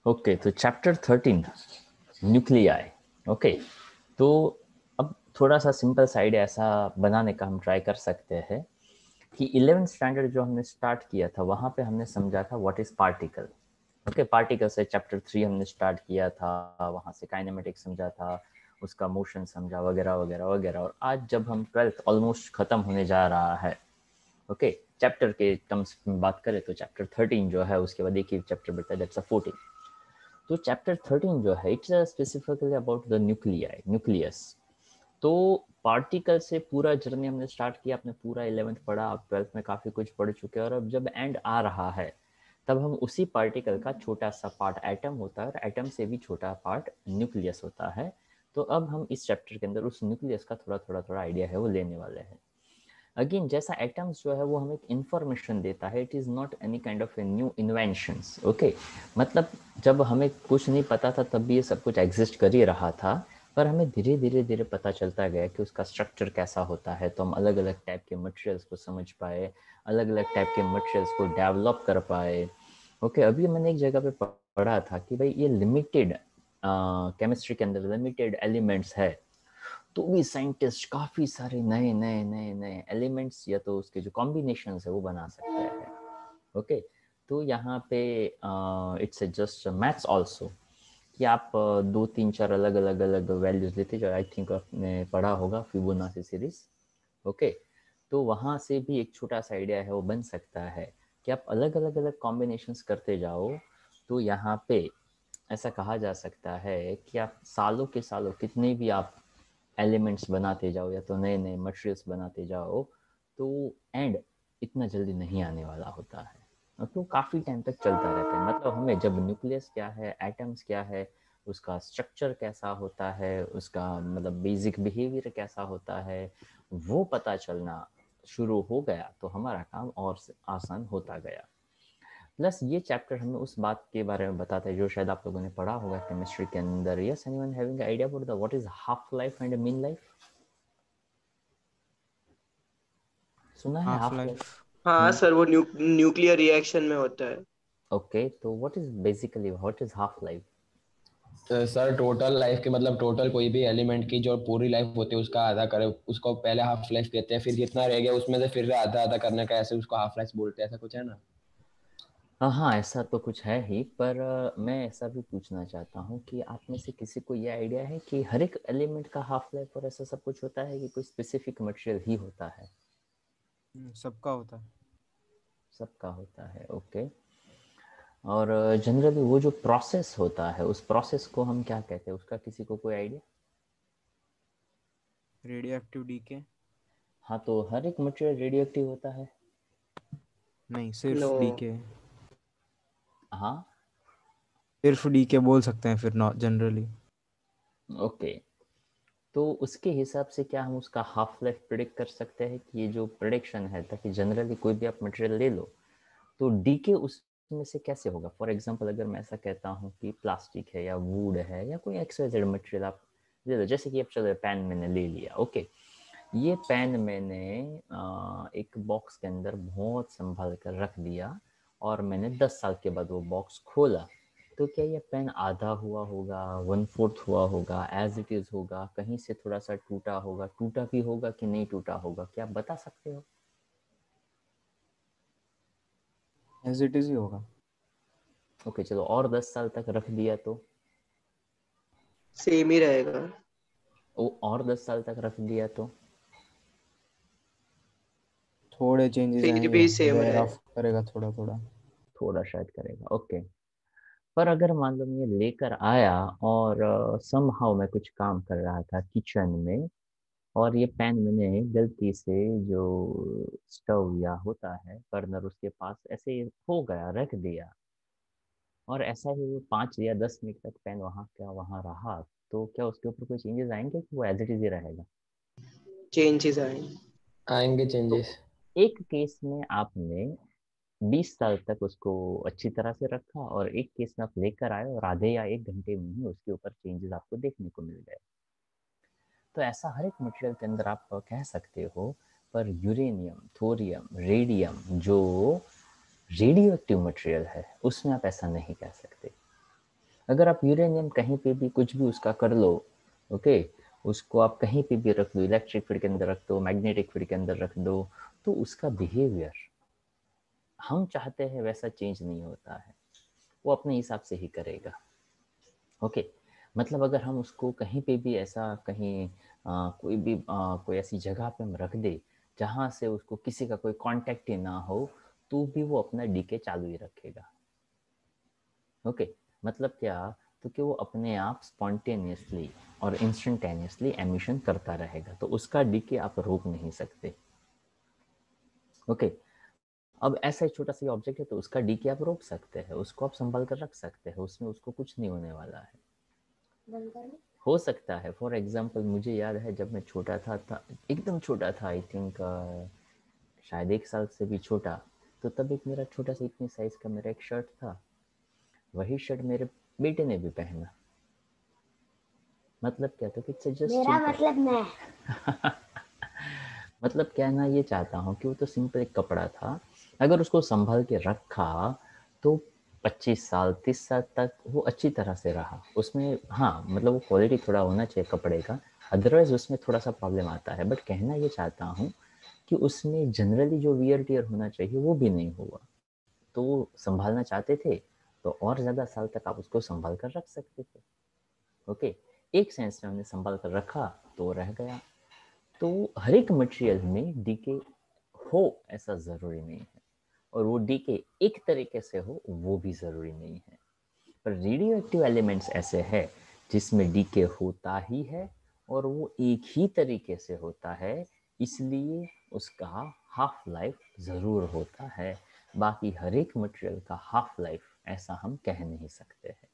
Okay, तो chapter 13 nuclei. Okay, तो अब थोड़ा सा सिंपल सा आइडिया ऐसा बनाने का हम ट्राई कर सकते हैं कि 11th स्टैंडर्ड जो हमने स्टार्ट किया था वहाँ पे हमने समझा था what is particle. Okay, particle से चैप्टर 3 हमने स्टार्ट किया था, वहाँ से काइनेमेटिक्स समझा था, उसका मोशन समझा वगैरह वगैरह वगैरह। और आज जब हम 12th ऑलमोस्ट ख़त्म होने जा रहा है, ओके, चैप्टर के टर्म्स में बात करें तो चैप्टर 13 जो है उसके बाद एक ही चैप्टर बचा, दैट्स 14। तो चैप्टर 13 जो है it's specifically about the nuclei, nucleus. तो पार्टिकल से पूरा जर्नी हमने स्टार्ट किया, आपने पूरा 11th पढ़ा, आप 12th में काफ़ी कुछ पढ़ चुके हैं, और अब जब एंड आ रहा है तब हम उसी पार्टिकल का छोटा सा पार्ट एटम होता है, और एटम से भी छोटा पार्ट न्यूक्लियस होता है। तो अब हम इस चैप्टर के अंदर उस न्यूक्लियस का थोड़ा आइडिया है वो लेने वाले हैं। अगेन, जैसा एटम्स जो है वो हमें इंफॉर्मेशन देता है, it is not any kind of a new inventions. Okay, मतलब जब हमें कुछ नहीं पता था तब भी ये सब कुछ एग्जिस्ट कर ही रहा था, पर हमें धीरे धीरे धीरे पता चलता गया कि उसका स्ट्रक्चर कैसा होता है, तो हम अलग अलग टाइप के मटेरियल्स को समझ पाए, अलग अलग टाइप के मटेरियल्स को डेवलप कर पाए। ओके, अभी मैंने एक जगह पे पढ़ा था कि भाई ये लिमिटेड केमिस्ट्री के अंदर लिमिटेड एलिमेंट्स है, तो भी साइंटिस्ट काफ़ी सारे नए नए नए नए एलिमेंट्स या तो उसके जो कॉम्बिनेशन है वो बना सकते हैं। ओके, तो यहाँ पे इट्स जस्ट मैथ्स ऑल्सो, कि आप दो तीन चार अलग अलग अलग वैल्यूज लेते जाओ। आई थिंक आपने पढ़ा होगा फिबोनाची सीरीज। ओके, तो वहाँ से भी एक छोटा सा आइडिया है वो बन सकता है कि आप अलग अलग अलग कॉम्बिनेशंस करते जाओ, तो यहाँ पे ऐसा कहा जा सकता है कि आप सालों के सालों कितने भी आप एलिमेंट्स बनाते जाओ या तो नए नए मटेरियल्स बनाते जाओ, तो एंड इतना जल्दी नहीं आने वाला होता है, तो काफ़ी टाइम तक चलता रहता है। मतलब हमें जब न्यूक्लियस क्या है, एटम्स क्या है, उसका स्ट्रक्चर कैसा होता है, उसका मतलब बेसिक बिहेवियर कैसा होता है, वो पता चलना शुरू हो गया तो हमारा काम और आसान होता गया। प्लस ये चैप्टर हमें उस बात के बारे में बताता है जो शायद आप लोगों ने पढ़ा होगा केमिस्ट्री के अंदर। Yes, anyone having idea about the what is half life and mean life? सुना है हाफ हाफ लाइफ? लाइफ। हाँ सर, वो न्यूक्लियर रिएक्शन में होता है। ओके, तो what is basically what is half life? Sir total life के मतलब टोटल कोई भी एलिमेंट की जो पूरी लाइफ होती है उसका आधा करे उसको पहले हाफ लाइफ कहते हैं, फिर जितना रह गया उसमें से फिर आधा आधा करने का, ऐसे उसको हाफ लाइफ बोलते हैं, ऐसा कुछ है ना? हाँ, ऐसा तो कुछ है ही, पर मैं ऐसा भी पूछना चाहता हूँ कि आप में से किसी को ये आइडिया है कि हर एक एलिमेंट का हाफ लाइफ और ऐसा सब कुछ होता है कि कोई स्पेसिफिक मटेरियल ही होता है? सबका होता है। सबका होता है, ओके। और जनरली वो जो प्रोसेस होता है उस प्रोसेस को हम क्या कहते हैं, उसका किसी को कोई आइडिया? Radio active DK. हाँ, तो हर एक मटेरियल रेडियो एक्टिव होता है? नहीं, नो। सिर्फ डीके। हाँ, सिर्फ डीके बोल सकते हैं फिर, नॉट जनरली। ओके। तो उसके हिसाब से क्या हम उसका हाफ लाइफ प्रिडिक्ट कर सकते हैं कि ये जो प्रिडिक्शन है, ताकि जनरली कोई भी आप मटेरियल ले लो तो डीके उसमें से कैसे होगा? फॉर एग्जांपल अगर मैं ऐसा कहता हूँ कि प्लास्टिक है या वुड है या कोई एक्सवाइजेड मटेरियल आप ले लो, जैसे कि अब चलो पेन मैंने ले लिया, ओके, ये पेन मैंने एक बॉक्स के अंदर बहुत संभाल कर रख दिया, और मैंने 10 साल के बाद वो बॉक्स खोला, तो क्या ये पेन आधा हुआ होगा, 1/4 हुआ होगा, एज इट इज़ होगा, कहीं से थोड़ा सा टूटा होगा, टूटा भी होगा कि नहीं टूटा होगा, क्या आप बता सकते हो? एज इट इज ही होगा। ओके, चलो, और 10 साल तक रख दिया तो? सेम ही रहेगा। वो और 10 साल तक रख दिया तो? थोड़े चेंजेस फिर आएंगे, भी सेम वेयर रहे। ऑफ करेगा थोड़ा थोड़ा। थोड़ा शायद करेगा, ओके। पर अगर मान लो मैं ये लेकर आया और समहाउ मैं कुछ काम कर रहा था किचन में, और ये पैन मैंने गलती से जो स्टोव या होता है बर्नर उसके पास ऐसे हो गया, रख दिया, और ऐसा ही वो 5 या 10 मिनट तक पैन वहाँ का वहाँ रहा, तो क्या उसके ऊपर कोई चेंजेस आएंगे कि वो एज इट इज ही रहेगा? चेंजेस आएंगे। आएंगे तो चेंजेस। एक केस में आपने 20 साल तक उसको अच्छी तरह से रखा, और एक केस में आप लेकर आए और आधे या 1 घंटे में ही उसके ऊपर चेंजेस आपको देखने को मिल गए। तो ऐसा हर एक मटेरियल के अंदर आप कह सकते हो, पर यूरेनियम, थोरियम, रेडियम जो रेडियो एक्टिव मटेरियल है उसमें आप ऐसा नहीं कह सकते। अगर आप यूरेनियम कहीं पे भी कुछ भी उसका कर लो, ओके, उसको आप कहीं पे भी रख दो, इलेक्ट्रिक फील्ड के अंदर रख दो, मैग्नेटिक फील्ड के अंदर रख दो, तो उसका बिहेवियर हम चाहते हैं वैसा चेंज नहीं होता है, वो अपने हिसाब से ही करेगा। ओके, मतलब अगर हम उसको कहीं पे भी ऐसा कहीं कोई भी कोई ऐसी जगह पे हम रख दे जहाँ से उसको किसी का कोई कांटेक्ट ही ना हो, तो भी वो अपना डीके चालू ही रखेगा। ओके, मतलब क्या, तो कि वो अपने आप स्पॉन्टेनियसली और इंस्टेंटेनियसली एमिशन करता रहेगा, तो उसका डीके आप रोक नहीं सकते। ओके, अब ऐसा एक छोटा सा ऑब्जेक्ट है तो उसका डीके आप रोक सकते हैं, उसको आप संभाल कर रख सकते हैं, उसमें उसको कुछ नहीं होने वाला है। हो सकता है, फॉर एग्जाम्पल मुझे याद है जब मैं छोटा था एकदम छोटा था, आई थिंक शायद 1 साल से भी छोटा, तो तब एक मेरा छोटा सा इतनी साइज का मेरा एक शर्ट था, वही शर्ट मेरे बेटे ने भी पहना। मतलब क्या, तो इट्स जस्ट मेरा मतलब मैं मतलब कहना ये चाहता हूँ कि वो तो सिंपल एक कपड़ा था, अगर उसको संभाल के रखा तो 25 साल 30 साल तक वो अच्छी तरह से रहा उसमें। हाँ, मतलब वो क्वालिटी थोड़ा होना चाहिए कपड़े का, अदरवाइज उसमें थोड़ा सा प्रॉब्लम आता है, बट कहना ये चाहता हूँ कि उसमें जनरली जो वियर टियर होना चाहिए वो भी नहीं हुआ। तो वो संभालना चाहते थे तो और ज़्यादा साल तक आप उसको संभाल कर रख सकते थे। ओके, एक सेंस में हमने संभाल कर रखा तो रह गया। तो हर एक मटेरियल में डीके हो ऐसा ज़रूरी नहीं है, और वो डीके एक तरीके से हो वो भी ज़रूरी नहीं है। पर रेडियो एक्टिव एलिमेंट्स ऐसे है जिसमें डीके होता ही है और वो एक ही तरीके से होता है, इसलिए उसका हाफ लाइफ ज़रूर होता है। बाकी हर एक मटेरियल का हाफ लाइफ ऐसा हम कह नहीं सकते हैं।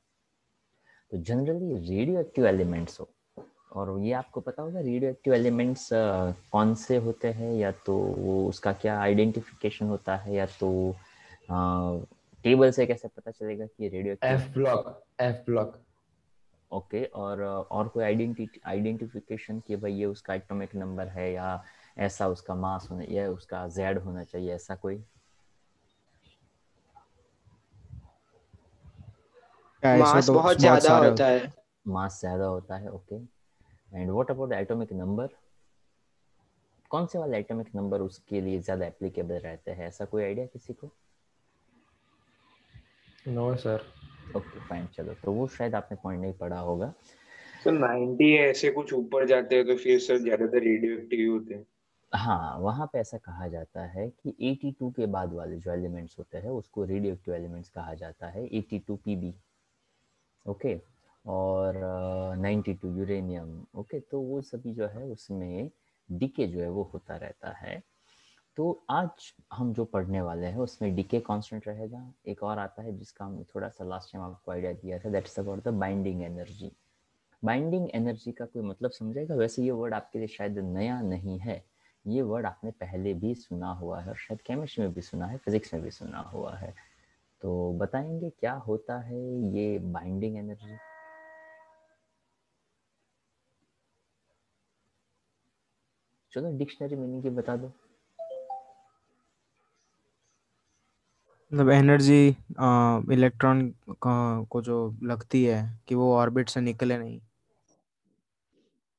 तो जनरली रेडियो एक्टिव एलिमेंट्स हो, और ये आपको पता होगा रेडियो एक्टिव एलिमेंट्स कौन से होते हैं, या तो वो उसका क्या आइडेंटिफिकेशन होता है, या तो टेबल से कैसे पता चलेगा कि radio active. F block. Okay, और कोई आइडेंटिफिकेशन कि भाई ये उसका एटॉमिक नंबर है, या ऐसा उसका मास होना, या उसका जेड होना चाहिए, ऐसा कोई। क्या मास आइसोटोप्स बहुत बहुत ज्यादा सारे होता है। मास ज़्यादा होता है, okay. And what about the atomic number, कौन से वाले एटॉमिक नंबर उसके लिए ज़्यादा एप्लीकेबल रहते हैं, ऐसा कोई आइडिया किसी को? No sir. ओके फाइन, चलो, तो वो शायद आपने पॉइंट नहीं पढ़ा होगा। सर 90 ऐसे कुछ ऊपर जाते हैं तो फिर सर ज्यादातर रेडियो एक्टिव होते हैं। हाँ, वहाँ पे ऐसा कहा जाता है कि 82 के बाद वाले जो एलिमेंट्स होते हैं उसको रेडियो एक्टिव एलिमेंट्स कहा जाता है, 82 पीबी, ओके, और 92 यूरेनियम, ओके। तो वो सभी जो है उसमें डीके जो है वो होता रहता है। तो आज हम जो पढ़ने वाले हैं उसमें डीके कांस्टेंट रहेगा। एक और आता है जिसका हमने थोड़ा सा लास्ट टाइम आपको आइडिया दिया था, that's about the binding energy. Binding energy का कोई मतलब समझेगा? वैसे ये वर्ड आपके लिए शायद नया नहीं है, ये वर्ड आपने पहले भी सुना हुआ है, और शायद केमिस्ट्री में भी सुना है, फिजिक्स में भी सुना हुआ है। तो बताएंगे क्या होता है ये बाइंडिंग एनर्जी? चलो डिक्शनरी मीनिंग की बता दो। मतलब एनर्जी इलेक्ट्रॉन को जो लगती है कि वो ऑर्बिट से निकले नहीं।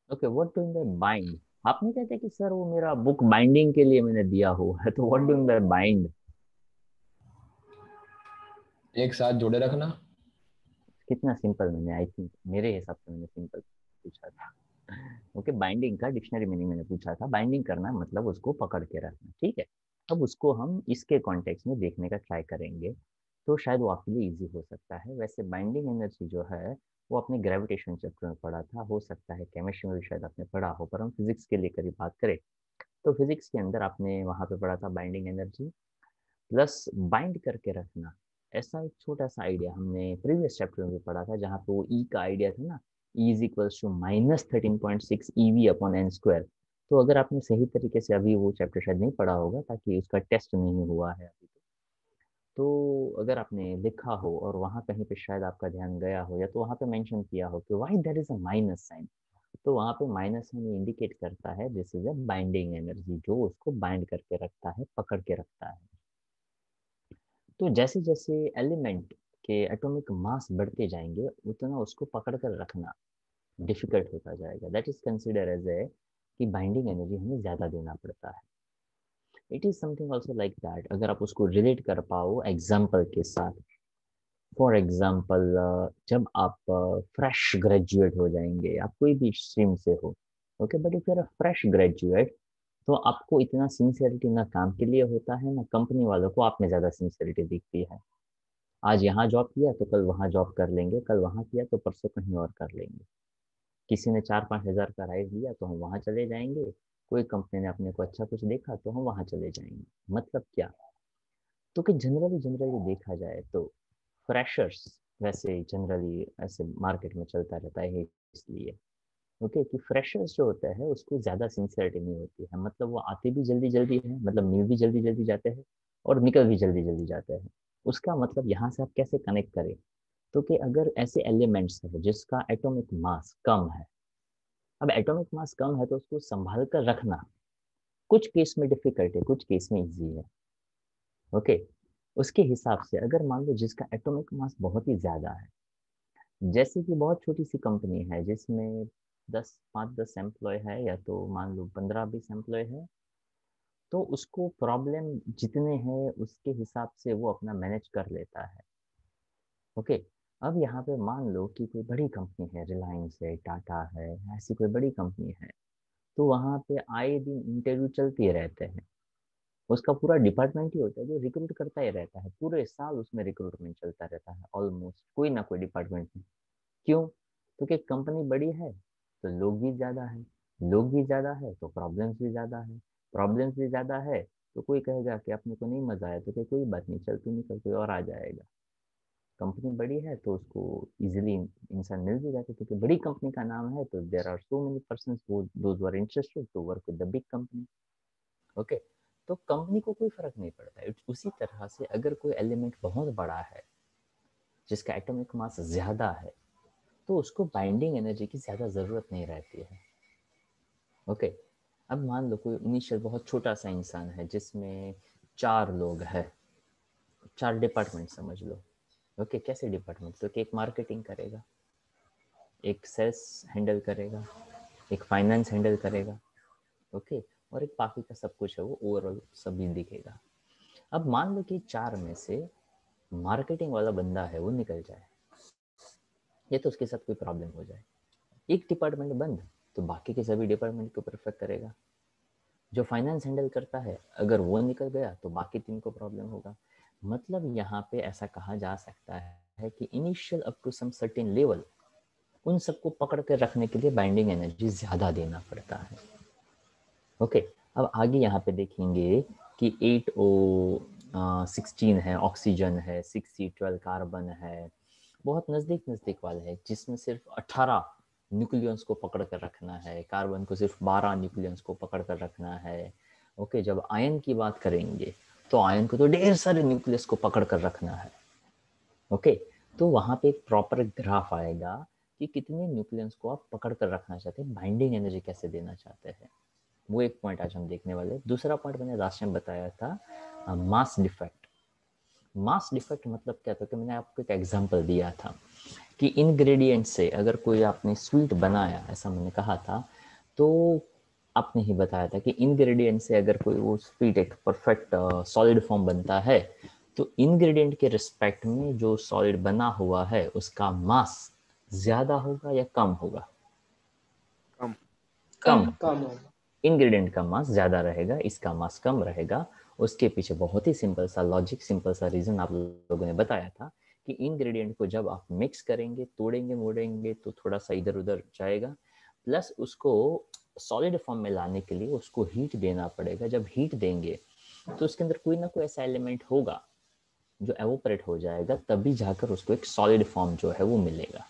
Okay, what doing by bind? आप नहीं कहते कि सर वो मेरा बुक बाइंडिंग के लिए मैंने दिया हुआ है, तो व्हाट डूइंग बाय बाइंड? एक साथ जोड़े रखना। कितना सिंपल, मैंने आई थिंक मेरे हिसाब से मैंने सिंपल पूछा था। ओके, बाइंडिंग का डिक्शनरी मीनिंग मैंने पूछा था, बाइंडिंग करना मतलब उसको पकड़ के रखना, ठीक है। अब उसको हम इसके कॉन्टेक्स्ट में देखने का ट्राई करेंगे, तो शायद वो आपके लिए इजी हो सकता है। वैसे बाइंडिंग एनर्जी जो है वो आपने ग्रेविटेशन चैप्टर में पढ़ा था, हो सकता है केमिस्ट्री में भी शायद आपने पढ़ा हो, पर हम फिजिक्स के लिए करीब बात करें तो फिजिक्स के अंदर आपने वहाँ पे पढ़ा था बाइंडिंग एनर्जी प्लस बाइंड करके रखना। ऐसा एक छोटा सा आइडिया हमने प्रीवियस चैप्टर में भी पढ़ा था, जहाँ पे वो ई का आइडिया था ना, E is equals to -13.6 EV/n²। तो अगर आपने सही तरीके से अभी वो चैप्टर शायद नहीं पढ़ा होगा, ताकि उसका टेस्ट नहीं हुआ है अभी, तो अगर आपने लिखा हो और वहाँ कहीं पे शायद आपका ध्यान गया हो, या तो वहाँ पे मेंशन किया हो कि why there is a minus sign, तो वहाँ पे माइनस साइन इंडिकेट करता है this is a binding energy, जो उसको बाइंड करके रखता है, पकड़ के रखता है। तो जैसे जैसे एलिमेंट उसके एटॉमिक मास बढ़ते जाएंगे उतना उसको पकड़ कर रखना डिफिकल्ट होता जाएगा। That is consider as a कि बाइंडिंग एनर्जी हमें ज़्यादा देना पड़ता है। It is something also like that, अगर आप उसको रिलेट कर पाओ एग्जाम्पल के साथ। फॉर एग्जाम्पल, जब आप फ्रेश ग्रेजुएट हो जाएंगे, आप कोई भी स्ट्रीम से हो, okay, but if you are a fresh graduate, तो आपको इतना सिंसियरिटी ना काम के लिए होता है ना कंपनी वालों को आप में ज़्यादा सिंसियरिटी दिखती है। आज यहाँ जॉब किया तो कल वहाँ जॉब कर लेंगे, कल वहाँ किया तो परसों कहीं और कर लेंगे। किसी ने 4-5 हज़ार का राइड लिया तो हम वहाँ चले जाएंगे, कोई कंपनी ने अपने को अच्छा कुछ देखा तो हम वहाँ चले जाएंगे। मतलब क्या, तो कि जनरली देखा जाए तो फ्रेशर्स वैसे जनरली ऐसे मार्केट में चलता रहता है इसलिए, ओके, कि फ्रेशर्स जो होता है उसको ज़्यादा सिंसियरिटी नहीं होती है। मतलब वो आते भी जल्दी जल्दी है, मतलब मिल भी जल्दी जल्दी जाते हैं और निकल भी जल्दी जल्दी जाते हैं। उसका मतलब यहाँ से आप कैसे कनेक्ट करें, तो कि अगर ऐसे एलिमेंट्स है जिसका एटॉमिक मास कम है, अब एटॉमिक मास कम है तो उसको संभाल कर रखना कुछ केस में डिफिकल्ट है, कुछ केस में इजी है, ओके। उसके हिसाब से अगर मान लो जिसका एटॉमिक मास बहुत ही ज्यादा है, जैसे कि बहुत छोटी सी कंपनी है जिसमें 5-10 एम्प्लॉय है, या तो मान लो 15-20 एम्प्लॉय है, तो उसको प्रॉब्लम जितने हैं उसके हिसाब से वो अपना मैनेज कर लेता है, ओके। अब यहाँ पे मान लो कि कोई बड़ी कंपनी है, रिलायंस है, टाटा है, ऐसी कोई बड़ी कंपनी है, तो वहाँ पे आए दिन इंटरव्यू चलते रहते हैं। उसका पूरा डिपार्टमेंट ही होता है जो रिक्रूट करता ही रहता है, पूरे साल उसमें रिक्रूटमेंट चलता रहता है ऑलमोस्ट कोई ना कोई डिपार्टमेंट में। क्यों, क्योंकि कंपनी बड़ी है तो लोग भी ज़्यादा है, लोग भी ज़्यादा है तो प्रॉब्लम्स भी ज़्यादा है, प्रॉब्लम्स भी ज़्यादा है तो कोई कहेगा कि अपने को नहीं मज़ा आया तो कि कोई बात नहीं, चल तू निकल, कोई और आ जाएगा। कंपनी बड़ी है तो उसको इजीली इंसान मिल भी जाता है, क्योंकि बड़ी कंपनी का नाम है तो there are so many persons those are interested to work with the big company, okay. तो कंपनी को कोई फर्क नहीं पड़ता है। उसी तरह से अगर कोई एलिमेंट बहुत बड़ा है जिसका एटॉमिक मास ज़्यादा है, तो उसको बाइंडिंग एनर्जी की ज़्यादा ज़रूरत नहीं रहती है, ओके। अब मान लो कोई इनिशियल बहुत छोटा सा इंसान है जिसमें 4 लोग हैं, 4 डिपार्टमेंट समझ लो, ओके। कैसे डिपार्टमेंट, तो कि एक मार्केटिंग करेगा, एक सेल्स हैंडल करेगा, एक फाइनेंस हैंडल करेगा, ओके, और एक बाकी का सब कुछ है वो ओवरऑल सभी दिखेगा। अब मान लो कि 4 में से मार्केटिंग वाला बंदा है वो निकल जाए, ये तो उसके साथ कोई प्रॉब्लम हो जाए, एक डिपार्टमेंट बंद तो बाकी के सभी डिपार्टमेंट को परफेक्ट करेगा। जो फाइनेंस हैंडल करता है अगर वो निकल गया तो बाकी 3 को प्रॉब्लम होगा। मतलब यहाँ पे ऐसा कहा जा सकता है कि initial up to some certain level उन सबको पकड़ कर रखने के लिए बाइंडिंग एनर्जी ज़्यादा देना पड़ता है, ओके। अब आगे यहाँ पे देखेंगे कि 8O16 है ऑक्सीजन है, 6C12 कार्बन है, बहुत नज़दीक वाले हैं, जिसमें सिर्फ 18 न्यूक्लियंस को पकड़ कर रखना है, कार्बन को सिर्फ 12 न्यूक्लियंस को पकड़ कर रखना है, ओके। जब आयन की बात करेंगे तो आयन को तो ढेर सारे न्यूक्लियस को पकड़ कर रखना है, ओके। तो वहाँ पे एक प्रॉपर ग्राफ आएगा कि कितने न्यूक्लियंस को आप पकड़ कर रखना चाहते हैं, बाइंडिंग एनर्जी कैसे देना चाहते हैं, वो एक पॉइंट आज हम देखने वाले। दूसरा पॉइंट मैंने लास्ट टाइम बताया था मास डिफेक्ट। मास डिफेक्ट मतलब क्या था कि मैंने आपको एक एग्जांपल दिया था कि इंग्रेडिएंट से अगर कोई आपने स्वीट बनाया, ऐसा मैंने कहा था, तो आपने ही बताया था कि इंग्रेडिएंट से अगर कोई वो स्वीट एक परफेक्ट सॉलिड फॉर्म बनता है तो इंग्रेडिएंट के रिस्पेक्ट में जो सॉलिड बना हुआ है उसका मास ज़्यादा होगा या कम होगा? कम होगा। इंग्रेडिएंट का मास ज़्यादा रहेगा, इसका मास कम रहेगा। उसके पीछे बहुत ही सिंपल सा लॉजिक, सिंपल सा रीज़न आप लोगों ने बताया था कि इंग्रेडिएंट को जब आप मिक्स करेंगे, तोड़ेंगे मोड़ेंगे तो थोड़ा सा इधर उधर जाएगा, प्लस उसको सॉलिड फॉर्म में लाने के लिए उसको हीट देना पड़ेगा। जब हीट देंगे तो उसके अंदर कोई ना कोई ऐसा एलिमेंट होगा जो एवोपरेट हो जाएगा, तभी जाकर उसको एक सॉलिड फॉर्म जो है वो मिलेगा।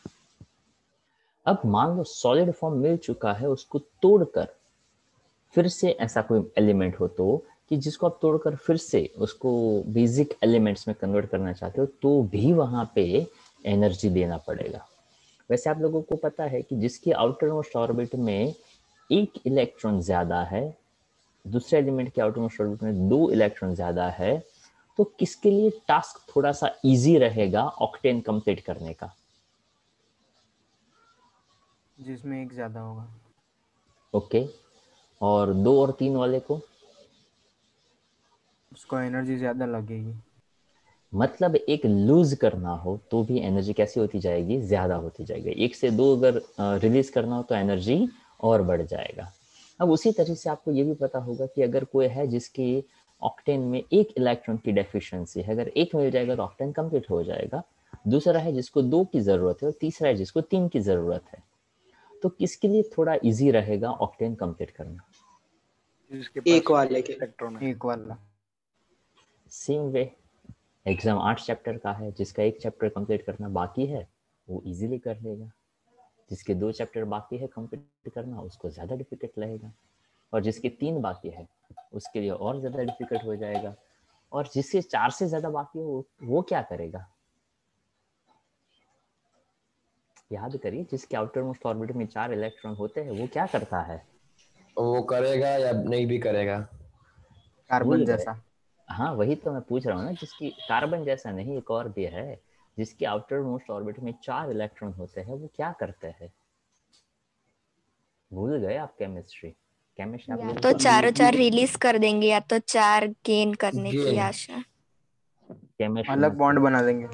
अब मान लो सॉलिड फॉर्म मिल चुका है, उसको तोड़कर फिर से ऐसा कोई एलिमेंट हो तो कि जिसको आप तोड़कर फिर से उसको बेसिक एलिमेंट्स में कन्वर्ट करना चाहते हो, तो भी वहाँ पे एनर्जी देना पड़ेगा। वैसे आप लोगों को पता है कि जिसकी आउटर मोस्ट ऑर्बिट में 1 इलेक्ट्रॉन ज़्यादा है, दूसरे एलिमेंट के आउटर मोस्ट ऑर्बिट में 2 इलेक्ट्रॉन ज़्यादा है, तो तो किसके लिए टास्क थोड़ा सा इजी रहेगा ऑक्टेन कंप्लीट करने का? जिसमें एक ज्यादा होगा। ओके, और 2 और 3 वाले को? उसको एनर्जी ज्यादा लगेगी। मतलब एक लूज करना हो तो भी एनर्जी कैसी होती जाएगी? ज्यादा होती जाएगी। 1 से 2 अगर रिलीज करना हो तो एनर्जी और बढ़ जाएगा। अब उसी तरह से आपको ये भी पता होगा कि अगर कोई है जिसकी ऑक्टेन में 1 इलेक्ट्रॉन की डेफिशिएंसी है, अगर 1 मिल जाएगा तो ऑक्टेन कंप्लीट हो जाएगा। दूसरा है जिसको 2 की जरूरत है, और तीसरा है जिसको 3 की जरूरत है। तो किसके लिए थोड़ा इजी रहेगा ऑक्टेन कंप्लीट करना? जिसके एक पास वाले के। इलेक्ट्रॉन है। एक वाला। सेम वे एग्जाम 8 चैप्टर का है, जिसका 1 चैप्टर कंप्लीट करना बाकी है वो इजीली कर लेगा। जिसके 2 चैप्टर बाकी है कंप्लीट करना, उसको ज़्यादा डिफिकल्ट लगेगा। और जिसके 3 बाकी है उसके लिए और ज़्यादा डिफिकल्ट हो जाएगा। और जिसके 4 से ज़्यादा बाकी हो वो क्या करेगा? याद करिए, जिसके आउटर मोस्ट ऑर्बिट में 4 इलेक्ट्रॉन होते हैं वो क्या करता है? वो करेगा या नहीं भी करेगा? कार्बन भूल गए? जैसा। हाँ वही तो मैं पूछ रहा हूँ ना, जिसकी कार्बन जैसा नहीं, एक और भी है। जिसके आउटर मोस्ट ऑर्बिट में 4 इलेक्ट्रॉन होते हैं वो क्या करते हैं? भूल गए आप? केमिस्ट्री केमिस्ट्री आप या लोगों तो का चारों चार रिलीज कर देंगे या तो 4 गेन करने की गेन। आशा। केमिस्ट्री अलग बॉन्ड बना देंगे।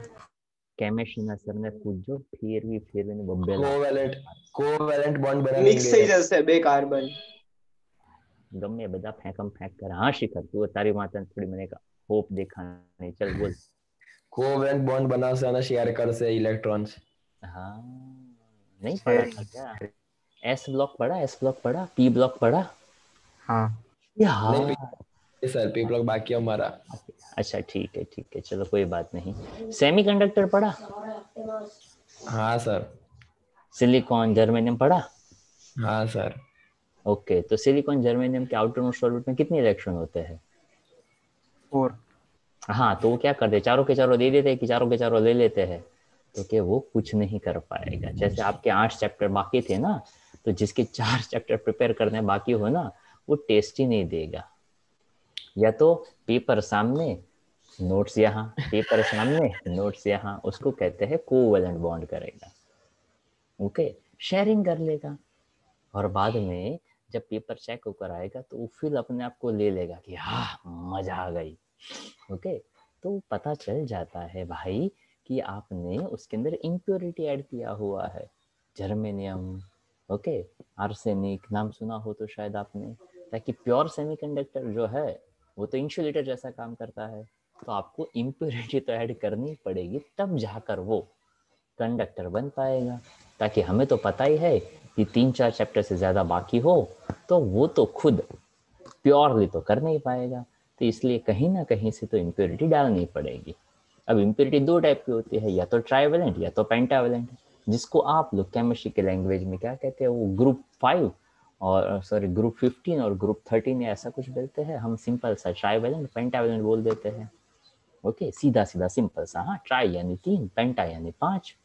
केमिस्ट्री में सर ने पूछो फिर भी बब्बे कोवेलेंट कोवेलेंट बॉन्ड बना મિક્સ देंगे। થઈ જશે બે કાર્બન. ગમે બધા ફેંકમ ફેંક કરે. હા શિખર, તું તારી માતા થોડી મને હોપ દેખાણી. चल बोल. कोवेलेंट बॉन्ड बना से ना शेयर कर से इलेक्ट्रॉन्स। हाँ, नहीं पढ़ा था क्या? एस ब्लॉक पढ़ा, एस ब्लॉक पढ़ा, पी ब्लॉक पढ़ा? हाँ। हाँ नहीं सर, पी ब्लॉक बाकी है हमारा। अच्छा ठीक है, चलो कोई बात नहीं। सेमीकंडक्टर पढ़ा? हाँ सर। सिलिकॉन जर्मेनियम पढ़ा? हाँ सर। ओके, तो सिलिकॉन जर्मेनियम के आउटर मोस्ट ऑर्बिट में कितने इलेक्ट्रॉन होते हैं? 4। हाँ, तो वो क्या करते, चारों के चारों दे देते हैं कि चारों के चारों ले लेते हैं? तो क्या वो कुछ नहीं कर पाएगा। जैसे आपके 8 चैप्टर बाकी थे ना, तो जिसके 4 चैप्टर प्रिपेयर करने बाकी हो ना, वो टेस्ट ही नहीं देगा। या तो पेपर सामने, नोट्स यहाँ, पेपर सामने, नोट्स यहाँ, उसको कहते हैं कोवेलेंट बॉन्ड करेगा। ओके, शेयरिंग कर लेगा। और बाद में जब पेपर चेक होकर आएगा तो वो फिर अपने आप को ले लेगा कि हाँ मजा आ गई। ओके, तो पता चल जाता है भाई कि आपने उसके अंदर इम्प्योरिटी ऐड किया हुआ है, जर्मेनियम, ओके, आर्सेनिक, नाम सुना हो तो शायद आपने। ताकि प्योर सेमीकंडक्टर जो है वो तो इंसुलेटर जैसा काम करता है, तो आपको इम्प्योरिटी तो ऐड करनी पड़ेगी, तब जाकर वो कंडक्टर बन पाएगा। ताकि हमें तो पता ही है कि 3-4 चैप्टर से ज़्यादा बाकी हो तो वो तो खुद प्योरली तो कर नहीं पाएगा, तो इसलिए कहीं ना कहीं से तो इम्प्योरिटी डालनी पड़ेगी। अब इम्प्योरिटी 2 टाइप की होती है, या तो ट्राइवेलेंट या तो पेंटावेलेंट, जिसको आप लोग केमिस्ट्री के लैंग्वेज में क्या कहते हैं, वो ग्रुप 5 और सॉरी ग्रुप 15 और ग्रुप 13 या ऐसा कुछ बोलते हैं। हम सिंपल सा ट्राइवेलेंट पेंटावेलेंट बोल देते हैं। ओके, सीधा सीधा सिंपल सा। हाँ, ट्राई यानी 3, पेंटा यानी 5।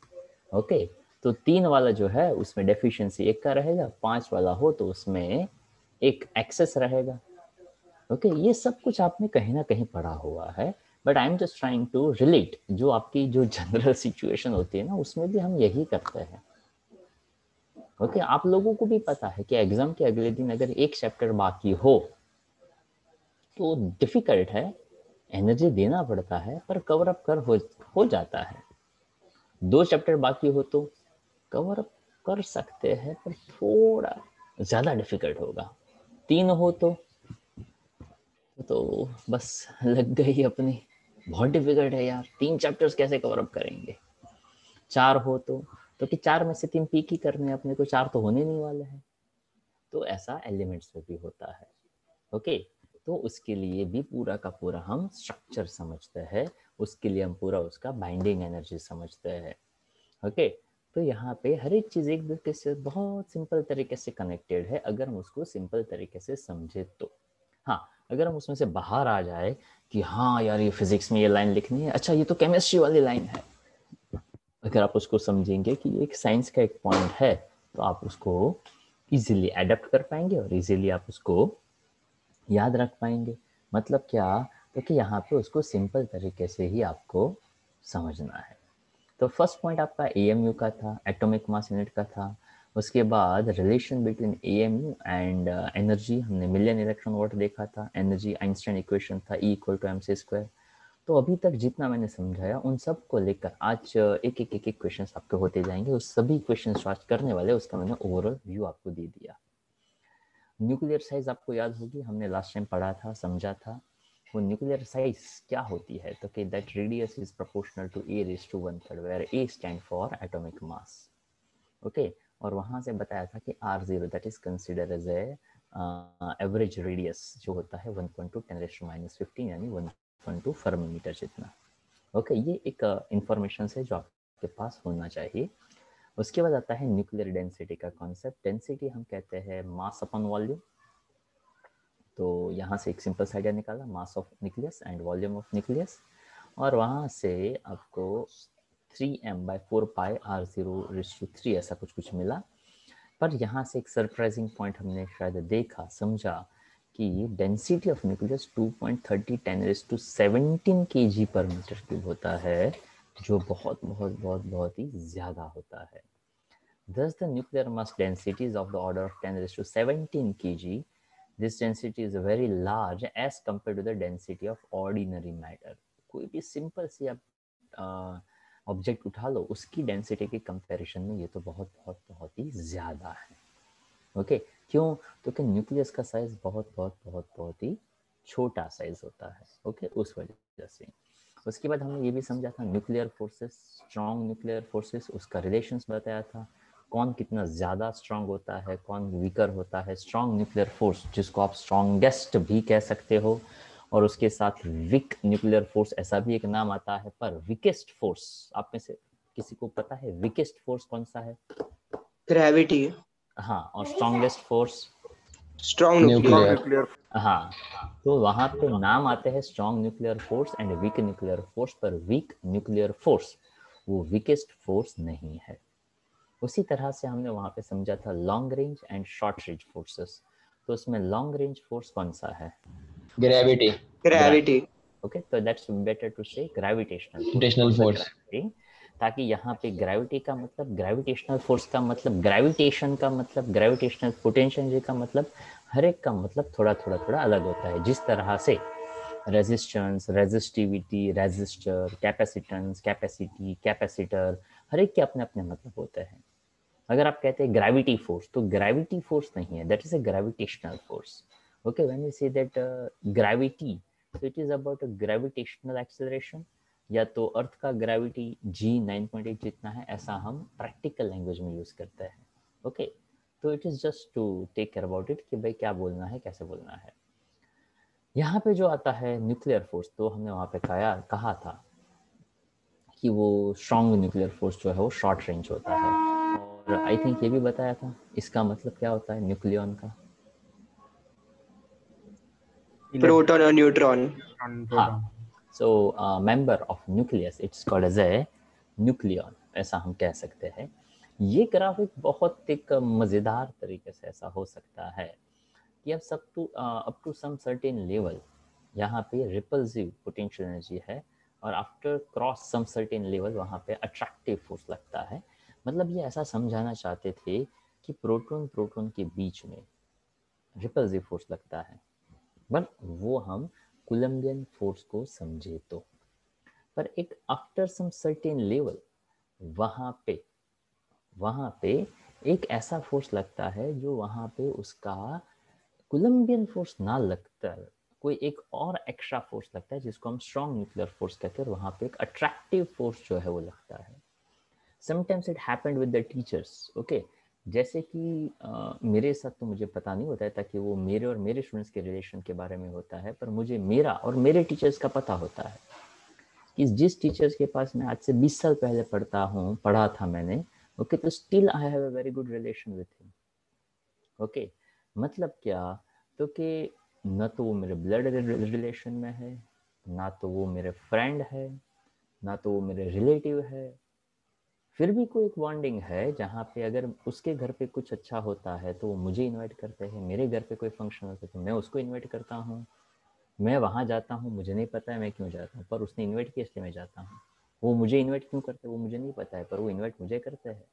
ओके, तो 3 वाला जो है उसमें डेफिशिएंसी 1 का रहेगा, 5 वाला हो तो उसमें 1 एक्सेस रहेगा। ओके, ये सब कुछ आपने कहीं ना कहीं पढ़ा हुआ है, but I am just trying to relate. जो आपकी जो जनरल सिचुएशन होती है ना, उसमें भी हम यही करते हैं। ओके, आप लोगों को भी पता है कि एग्जाम के अगले दिन अगर 1 चैप्टर बाकी हो तो डिफिकल्ट है, एनर्जी देना पड़ता है, पर कवर अप हो जाता है। 2 चैप्टर बाकी हो तो कवर अप कर सकते हैं, पर थोड़ा ज़्यादा डिफिकल्ट होगा। 3 हो तो बस लग गई अपनी। बहुत डिफिकल्ट है यार, 3 चैप्टर्स कैसे कवर अप करेंगे। 4 हो तो कि 4 में से 3 पीक ही करने अपने को, 4 तो होने नहीं वाले हैं। तो ऐसा एलिमेंट्स में भी होता है। ओके, तो उसके लिए भी पूरा का पूरा हम स्ट्रक्चर समझते हैं, उसके लिए हम पूरा उसका बाइंडिंग एनर्जी समझते हैं। ओके, तो यहाँ पे हर एक चीज़ एक दूसरे से बहुत सिंपल तरीके से कनेक्टेड है, अगर हम उसको सिंपल तरीके से समझे तो। हाँ, अगर हम उसमें से बाहर आ जाए कि हाँ यार ये फिजिक्स में ये लाइन लिखनी है, अच्छा ये तो केमिस्ट्री वाली लाइन है, अगर आप उसको समझेंगे कि एक साइंस का एक पॉइंट है, तो आप उसको इजीली एडेप्ट कर पाएंगे और इजीली आप उसको याद रख पाएंगे। मतलब क्या, क्योंकि यहाँ पे उसको सिंपल तरीके से ही आपको समझना है। तो फर्स्ट पॉइंट आपका AMU का था, एटॉमिक मास यूनिट का था। उसके बाद relation between AMU and energy, हमने मिलियन इलेक्ट्रॉन वोल्ट देखा था। एनर्जी आइंस्टाइन इक्वेशन था, E = mc²। तो अभी तक जितना मैंने समझाया उन सब को लेकर आज एक एक क्वेश्चन आपके होते जाएंगे। उस सभी क्वेश्चन आज करने वाले, उसका मैंने ओवरऑल व्यू आपको दे दिया। न्यूक्लियर साइज आपको याद होगी, हमने लास्ट टाइम पढ़ा था, समझा था। वो न्यूक्लियर साइज क्या होती है, तो कि that radius is proportional to A⁻⁻⁻, where A stand for atomic mass. Okay, और वहां से बताया था कि R0 that is consider as a average radius जो होता है 1.2 10⁻⁻15 यानी 1.2 फर्मीमीटर जितना। ओके, ये एक इंफॉर्मेशन है जो आपके पास होना चाहिए। उसके बाद आता है न्यूक्लियर डेंसिटी का कॉन्सेप्ट। डेंसिटी हम कहते हैं मास अपॉन वॉल्यूम। तो यहाँ से एक सिंपल सा आइडिया निकाला, mass of nucleus and volume of nucleus, और वहाँ से आपको 3m/4πr0⁻³ ऐसा कुछ मिला। पर यहाँ से एक सरप्राइजिंग पॉइंट हमने शायद देखा, समझा कि डेंसिटी ऑफ न्यूक्लियस 2.30 10⁻17 kg/m³ होता है, जो बहुत बहुत बहुत बहुत ही ज़्यादा होता है। Thus, the nuclear mass density is of the order of 10⁻17 kg. This density is very large as compared to the density of ordinary matter. कोई भी सिंपल सी आप ऑब्जेक्ट उठा लो, उसकी डेंसिटी के कंपैरिजन में ये तो बहुत बहुत बहुत ही ज़्यादा है। ओके, क्यों? क्योंकि न्यूक्लियस का साइज बहुत बहुत बहुत बहुत ही छोटा साइज होता है। ओके, उस वजह से। उसके बाद हमने ये भी समझा था nuclear forces, strong nuclear forces, उसका रिलेशंस बताया था, कौन कितना ज़्यादा स्ट्रॉन्ग होता है, कौन वीकर होता है। स्ट्रॉन्ग न्यूक्लियर फोर्स जिसको आप स्ट्रॉन्गेस्ट भी कह सकते हो, और उसके साथ वीक न्यूक्लियर फोर्स ऐसा भी एक नाम आता है। पर वीकेस्ट फोर्स आप में से किसी को पता है वीकेस्ट फोर्स कौन सा है? ग्रेविटी। हाँ, और स्ट्रॉन्गेस्ट फोर्स? Strong nuclear. हाँ, तो वहाँ पे नाम आते हैं strong nuclear force and weak nuclear force. पर वीक न्यूक्लियर फोर्स वो वीकेस्ट फोर्स नहीं है। उसी तरह से हमने वहाँ पे समझा था long range and short range forces. तो उसमें लॉन्ग रेंज फोर्स कौन सा है? ग्रेविटी। ओके, तो दैट्स बेटर टू से ग्रेविटेशनल फोर्स। ताकि यहाँ पे ग्रेविटी का मतलब, ग्रेविटेशनल फोर्स का मतलब, ग्रेविटेशन का मतलब, ग्रेविटेशनल पोटेंशियल का मतलब, हर एक का मतलब थोड़ा थोड़ा थोड़ा अलग होता है। जिस तरह से resistance, resistivity, resistor, capacitance, capacity, capacitor, हर एक के अपने अपने मतलब होते हैं। अगर आप कहते हैं ग्रेविटी फोर्स, तो ग्रेविटी फोर्स नहीं है, that is a gravitational force. Okay, when you say that gravity, so it is about a gravitational acceleration, या तो अर्थ का ग्रेविटी G 9.8 जितना है, ऐसा हम प्रैक्टिकल लैंग्वेज में यूज करते हैं। ओके, तो it is just to take care about it कि भाई क्या बोलना है, कैसे बोलना है। यहाँ पे जो आता है न्यूक्लियर फोर्स, तो हमने वहाँ पे कहा था कि वो स्ट्रॉन्ग न्यूक्लियर फोर्स जो है वो शॉर्ट रेंज होता है। और आई थिंक ये भी बताया था इसका मतलब क्या होता है न्यूक्लियन का। प्रोटॉन और न्यूट्रॉन। हाँ, so member of nucleus it's called as a nucleon, ऐसा हम कह सकते हैं। ये ग्राफिक बहुत एक मज़ेदार तरीके से ऐसा हो सकता है कि up to some certain level यहाँ पे रिपल्सिव पोटेंशियल एनर्जी है, और after cross some certain level वहाँ पे अट्रैक्टिव फोर्स लगता है। मतलब ये ऐसा समझाना चाहते थे कि प्रोटॉन प्रोटॉन के बीच में रिपल्सिव फोर्स लगता है, बट वो हम कूलम्बियन फोर्स को समझे तो। पर एक आफ्टर सम सर्टेन लेवल वहाँ पे एक ऐसा फोर्स लगता है जो वहाँ पे उसका कूलम्बियन फोर्स ना लगता, कोई एक और एक्स्ट्रा फोर्स लगता है जिसको हम स्ट्रॉन्ग न्यूक्लियर फोर्स कहते हैं, और वहाँ पे एक अट्रैक्टिव फोर्स जो है वो लगता है। Sometimes it happened with the teachers. Okay, जैसे कि मेरे साथ तो मुझे पता नहीं होता है, ताकि वो मेरे और मेरे स्टूडेंट्स के रिलेशन के बारे में होता है, पर मुझे मेरा और मेरे टीचर्स का पता होता है कि जिस टीचर्स के पास मैं आज से 20 साल पहले पढ़ा था मैंने, ओके, तो still I have a very good relation with him. Okay, मतलब क्या, तो कि न तो वो मेरे ब्लड रिलेशन में है, ना तो वो मेरे फ्रेंड है, ना तो वो मेरे रिलेटिव है, फिर भी कोई एक बॉन्डिंग है जहाँ पे अगर उसके घर पे कुछ अच्छा होता है तो वो मुझे इनवाइट करते हैं, मेरे घर पे कोई फंक्शन होता है तो मैं उसको इनवाइट करता हूँ। मैं वहाँ जाता हूँ, मुझे नहीं पता है मैं क्यों जाता हूँ, पर उसने इन्वाइट किया इसलिए मैं जाता हूँ। वो मुझे इन्वाइट क्यों करते हैं वो मुझे नहीं पता है, पर वो इन्वाइट मुझे करते हैं।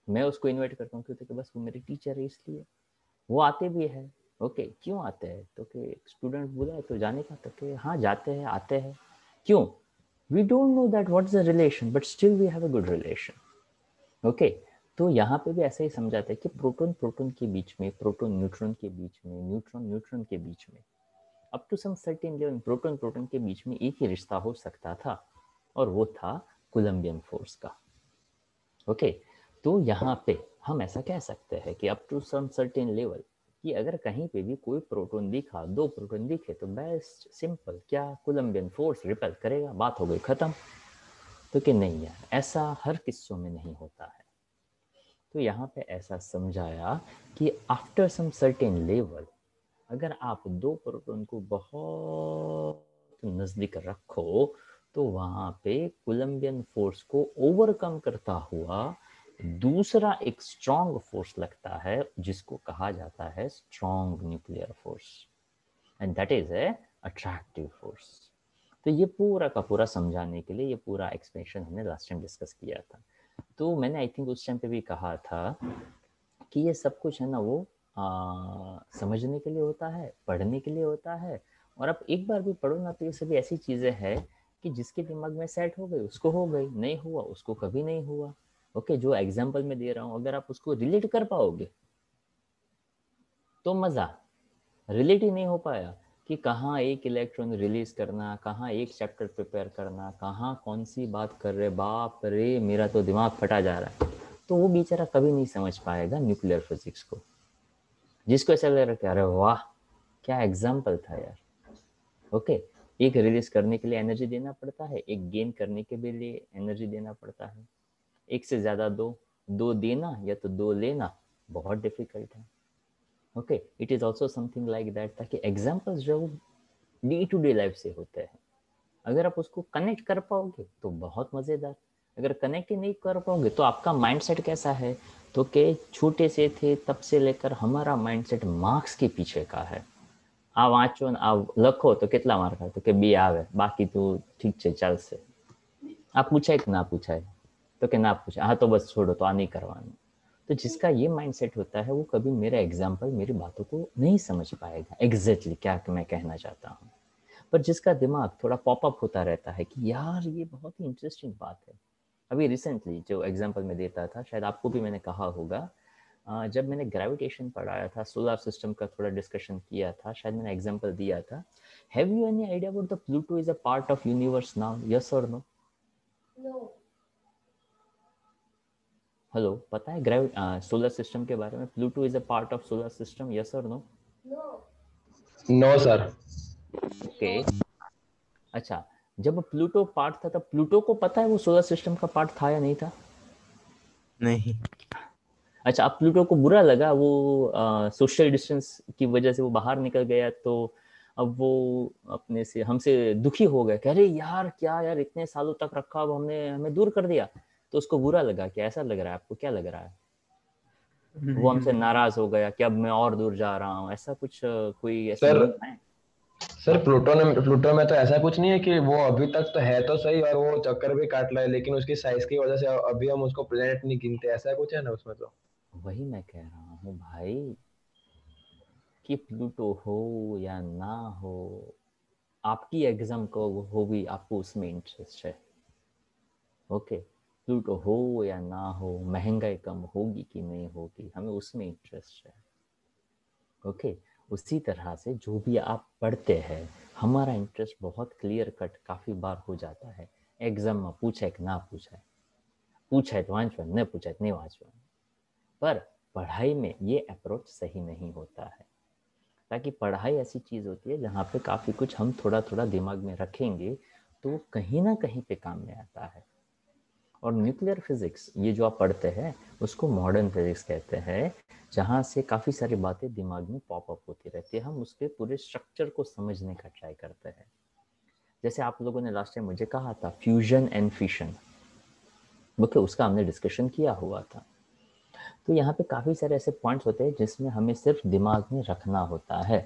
मैं उसको इन्वाइट करता हूँ क्योंकि बस वो मेरे टीचर है इसलिए। वो आते भी है, ओके क्यों आते हैं, तो कि स्टूडेंट बोला है तो जाने का, तो कि हाँ जाते हैं आते हैं। क्यों? We don't know that what is the relation, but still we have a good relation. Okay, तो यहाँ पे भी ऐसा ही समझाते हैं कि प्रोटॉन प्रोटॉन के बीच में, प्रोटॉन न्यूट्रॉन के बीच में, न्यूट्रॉन न्यूट्रॉन के बीच में, up to some certain level proton proton के बीच में एक ही रिश्ता हो सकता था, और वो था कोलम्बियन फोर्स का। ओके, तो यहाँ पे हम ऐसा कह सकते हैं कि up to some certain level, कि अगर कहीं पे भी कोई प्रोटॉन दिखा, दो प्रोटॉन दिखे, तो बेस्ट सिंपल क्या कोलम्बियन फोर्स रिपेल करेगा, बात हो गई खत्म। तो कि नहीं यार, ऐसा हर किस्सों में नहीं होता है। तो यहाँ पे ऐसा समझाया कि आफ्टर सम सर्टेन लेवल, अगर आप दो प्रोटॉन को बहुत नज़दीक रखो, तो वहाँ पे कोलम्बियन फोर्स को ओवरकम करता हुआ दूसरा एक स्ट्रॉन्ग फोर्स लगता है, जिसको कहा जाता है strong nuclear force, and that is A attractive force. तो ये पूरा का पूरा समझाने के लिए ये पूरा एक्सप्लेनेशन हमने लास्ट टाइम डिस्कस किया था। तो मैंने आई थिंक उस टाइम पे भी कहा था कि ये सब कुछ है ना वो समझने के लिए होता है, पढ़ने के लिए होता है, और आप एक बार भी पढ़ो ना तो ये सभी ऐसी चीज़ें हैं कि जिसके दिमाग में सेट हो गई उसको हो गई, नहीं हुआ उसको कभी नहीं हुआ। ओके, जो एग्जाम्पल मैं दे रहा हूँ अगर आप उसको रिलेट कर पाओगे तो मज़ा, रिलेट ही नहीं हो पाया कि कहाँ एक इलेक्ट्रॉन रिलीज करना, कहाँ एक चैप्टर प्रिपेयर करना, कहाँ कौन सी बात कर रहे, बाप रे मेरा तो दिमाग फटा जा रहा है, तो वो बेचारा कभी नहीं समझ पाएगा न्यूक्लियर फिजिक्स को। जिसको ऐसा लग रहा है कि अरे वाह क्या एग्जाम्पल था यार। ओके, एक रिलीज करने के लिए एनर्जी देना पड़ता है, एक गेन करने के लिए एनर्जी देना पड़ता है, एक से ज़्यादा दो देना या तो दो लेना बहुत डिफिकल्ट है। Okay, it is also something like that, ताकि एग्जाम्पल्स जो डे टू डे लाइफ से होते हैं, अगर आप उसको कनेक्ट कर पाओगे तो बहुत मज़ेदार, अगर कनेक्ट ही नहीं कर पाओगे तो आपका माइंडसेट कैसा है, तो कि छोटे से थे तब से लेकर हमारा माइंडसेट मार्क्स के पीछे का है। आ वाँचो ने आ लखो तो કેટલા માર્ક આવે, તો કે 2 આવે, બાકી તો ઠીક છે ચાલશે। આ પૂછાય કે ના પૂછાય, तो કે ना पूछा, हाँ तो बस छोड़ो, तो आ नहीं करवाना। तो जिसका ये माइंडसेट होता है वो कभी मेरा एग्जाम्पल, मेरी बातों को नहीं समझ पाएगा एग्जैक्टली क्या मैं कहना चाहता हूँ। पर जिसका दिमाग थोड़ा पॉपअप होता रहता है कि यार ये बहुत ही इंटरेस्टिंग बात है। अभी रिसेंटली जो एग्जाम्पल मैं देता था, शायद आपको भी मैंने कहा होगा, जब मैंने ग्रेविटेशन पढ़ाया था, सोलर सिस्टम का थोड़ा डिस्कशन किया था, शायद मैंने एग्जाम्पल दिया था, have you any idea about the Pluto is a part of universe now, yes or no? Hello, पता है सोलर सिस्टम के बारे में, Pluto is a part of solar system, yes or no? No sir. Okay, अच्छा, जब Pluto part था तब Pluto को पता है वो सोलर सिस्टम का पार्ट था या नहीं था? नहीं। अच्छा, अब प्लूटो को बुरा लगा, वो सोशल डिस्टेंस की वजह से वो बाहर निकल गया, तो अब वो अपने से हमसे दुखी हो गया, कह रहे यार क्या यार इतने सालों तक रखा, अब हमने हमें दूर कर दिया। तो उसको बुरा लगा। क्या ऐसा लग रहा है आपको, क्या लग रहा है? वो हमसे नाराज हो गया कि अब मैं और दूर जा रहा हूँ, ऐसा कुछ कोई ऐसा सर मीनिंग है? सर प्लूटो में तो ऐसा कुछ नहीं है कि वो अभी तक तो है तो सही, और वो चक्कर भी काट रहा है, लेकिन उसकी साइज की वजह से अभी हम उसको प्लेनेट नहीं गिनते, ऐसा कुछ है ना उसमें तो। वही मैं कह रहा हूँ भाई, कि प्लूटो हो या ना हो, आपकी एग्जाम को हो भी आपको उसमें इंटरेस्ट है। ओके, प्लूटो हो या ना हो, महंगाई कम होगी कि नहीं होगी, हमें उसमें इंटरेस्ट है। ओके, उसी तरह से जो भी आप पढ़ते हैं, हमारा इंटरेस्ट बहुत क्लियर कट काफ़ी बार हो जाता है। एग्जाम में पूछा कि ना पूछा है, पूछा है तो वांचवा, नहीं पूछा है तो नहीं वांचवा। पर पढ़ाई में ये अप्रोच सही नहीं होता है, ताकि पढ़ाई ऐसी चीज़ होती है जहाँ पे काफ़ी कुछ हम थोड़ा थोड़ा दिमाग में रखेंगे तो कहीं ना कहीं पे काम में आता है। और न्यूक्लियर फिजिक्स ये जो आप पढ़ते हैं उसको मॉडर्न फिजिक्स कहते हैं, जहाँ से काफ़ी सारी बातें दिमाग में पॉपअप होती रहती है, हम उसके पूरे स्ट्रक्चर को समझने का ट्राई करते हैं। जैसे आप लोगों ने लास्ट टाइम मुझे कहा था फ्यूजन एंड फिशन, ओके, उसका हमने डिस्कशन किया हुआ था। तो यहाँ पे काफ़ी सारे ऐसे पॉइंट्स होते हैं जिसमें हमें सिर्फ दिमाग में रखना होता है।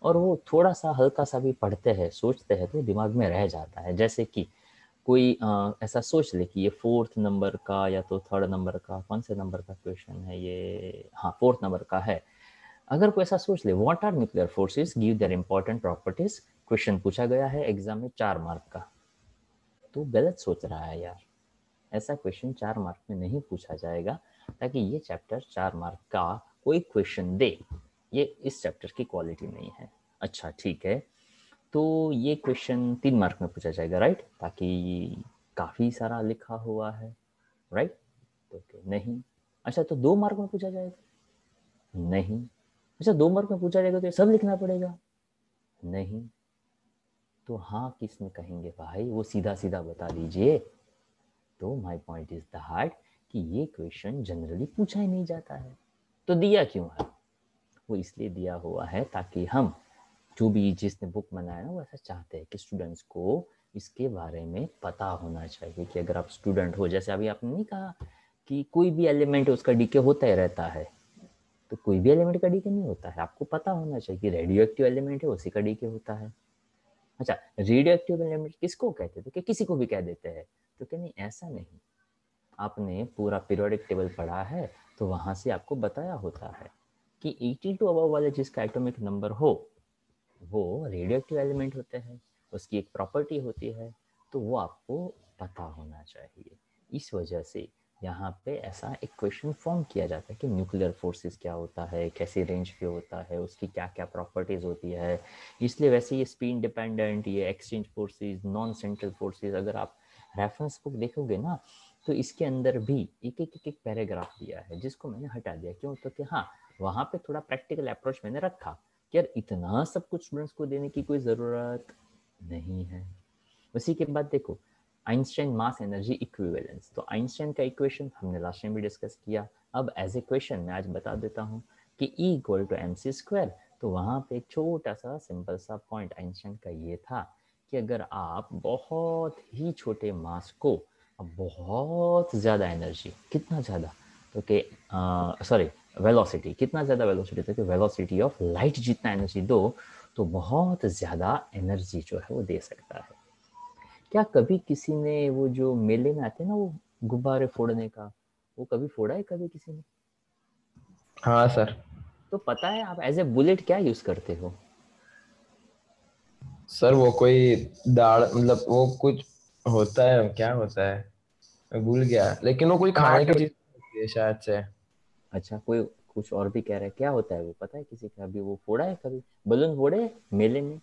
और वो थोड़ा सा हल्का सा भी पढ़ते हैं, सोचते हैं, तो दिमाग में रह जाता है। जैसे कि कोई ऐसा सोच ले कि ये 4th नंबर का या तो 3rd नंबर का, कौन से नंबर का क्वेश्चन है ये, हाँ 4th नंबर का है। अगर कोई ऐसा सोच ले, what are nuclear forces, give their important properties, question पूछा गया है एग्जाम में 4 मार्क का, तो गलत सोच रहा है यार। ऐसा क्वेश्चन 4 मार्क में नहीं पूछा जाएगा, ताकि ये चैप्टर 4 मार्क का कोई क्वेश्चन दे, ये इस चैप्टर की क्वालिटी नहीं है। अच्छा ठीक है, तो ये क्वेश्चन 3 मार्क में पूछा जाएगा, राइट, ताकि काफ़ी सारा लिखा हुआ है, राइट, तो नहीं। अच्छा तो 2 मार्क में पूछा जाएगा, नहीं। अच्छा 2 मार्क में पूछा जाएगा तो ये सब लिखना पड़ेगा, नहीं। तो हाँ किस में कहेंगे भाई, वो सीधा सीधा बता दीजिए। तो माय पॉइंट इज दैट कि ये क्वेश्चन जनरली पूछा ही नहीं जाता है, तो दिया क्यों है? वो इसलिए दिया हुआ है ताकि हम, जो भी जिसने बुक बनाया ना, वो ऐसा चाहते हैं कि स्टूडेंट्स को इसके बारे में पता होना चाहिए कि अगर आप स्टूडेंट हो, जैसे अभी आपने नहीं कहा कि कोई भी एलिमेंट है उसका डीके होता ही रहता है, तो कोई भी एलिमेंट का डीके नहीं होता है, आपको पता होना चाहिए कि रेडियो एक्टिव एलिमेंट है उसी का डीके होता है। अच्छा रेडियो एक्टिव एलिमेंट किसको कहते थे, कि किसी को भी कह देते हैं, तो क्या नहीं, ऐसा नहीं। आपने पूरा पीरियोडिक टेबल पढ़ा है तो वहाँ से आपको बताया होता है कि 82 अबव वाले जिसका एटॉमिक नंबर हो वो रेडियो एक्टिव एलिमेंट होते हैं, उसकी एक प्रॉपर्टी होती है, तो वो आपको पता होना चाहिए। इस वजह से यहाँ पे ऐसा एक क्वेश्चन फॉर्म किया जाता है कि न्यूक्लियर फोर्सेस क्या होता है, कैसे रेंज पे होता है, उसकी क्या क्या प्रॉपर्टीज़ होती है। इसलिए वैसे ये स्पिन डिपेंडेंट, ये exchange forces, non central forces, अगर आप रेफरेंस बुक देखोगे ना तो इसके अंदर भी एक पैराग्राफ दिया है, जिसको मैंने हटा दिया। क्यों? तो कि हाँ वहाँ पे थोड़ा प्रैक्टिकल अप्रोच मैंने रखा कि यार इतना सब कुछ स्टूडेंट्स को देने की कोई ज़रूरत नहीं है। उसी के बाद देखो आइंस्टाइन मास एनर्जी इक्विवेलेंस, तो आइंस्टाइन का इक्वेशन हमने लास्ट टाइम भी डिस्कस किया। अब एज ए क्वेश्चन मैं आज बता देता हूँ कि E इक्वल टू mc²। तो वहाँ पे एक छोटा सा सिंपल सा पॉइंट आइंस्टाइन का ये था कि अगर आप बहुत ही छोटे मास को बहुत ज़्यादा एनर्जी, कितना ज़्यादा, तो कि सॉरी वेलोसिटी, कितना ज़्यादा वेलोसिटी, तो कि वेलोसिटी ऑफ लाइट जितना एनर्जी दो तो बहुत ज़्यादा एनर्जी जो है वो दे सकता है। क्या कभी किसी ने वो जो मेले में आते हैं ना वो गुब्बारे फोड़ने का, वो कभी फोड़ा है कभी किसी ने? हाँ सर। तो पता है आप एज ए बुलेट क्या यूज करते हो? सर वो कोई दाढ़, मतलब वो कुछ होता है, क्या होता है मैं भूल गया, लेकिन वो कोई खाने की चीज होती है शायद से। अच्छा कोई कुछ और भी कह रहा है, क्या होता है वो पता है किसी का? अभी वो फोड़ा है कभी, बलून फोड़े मेले में?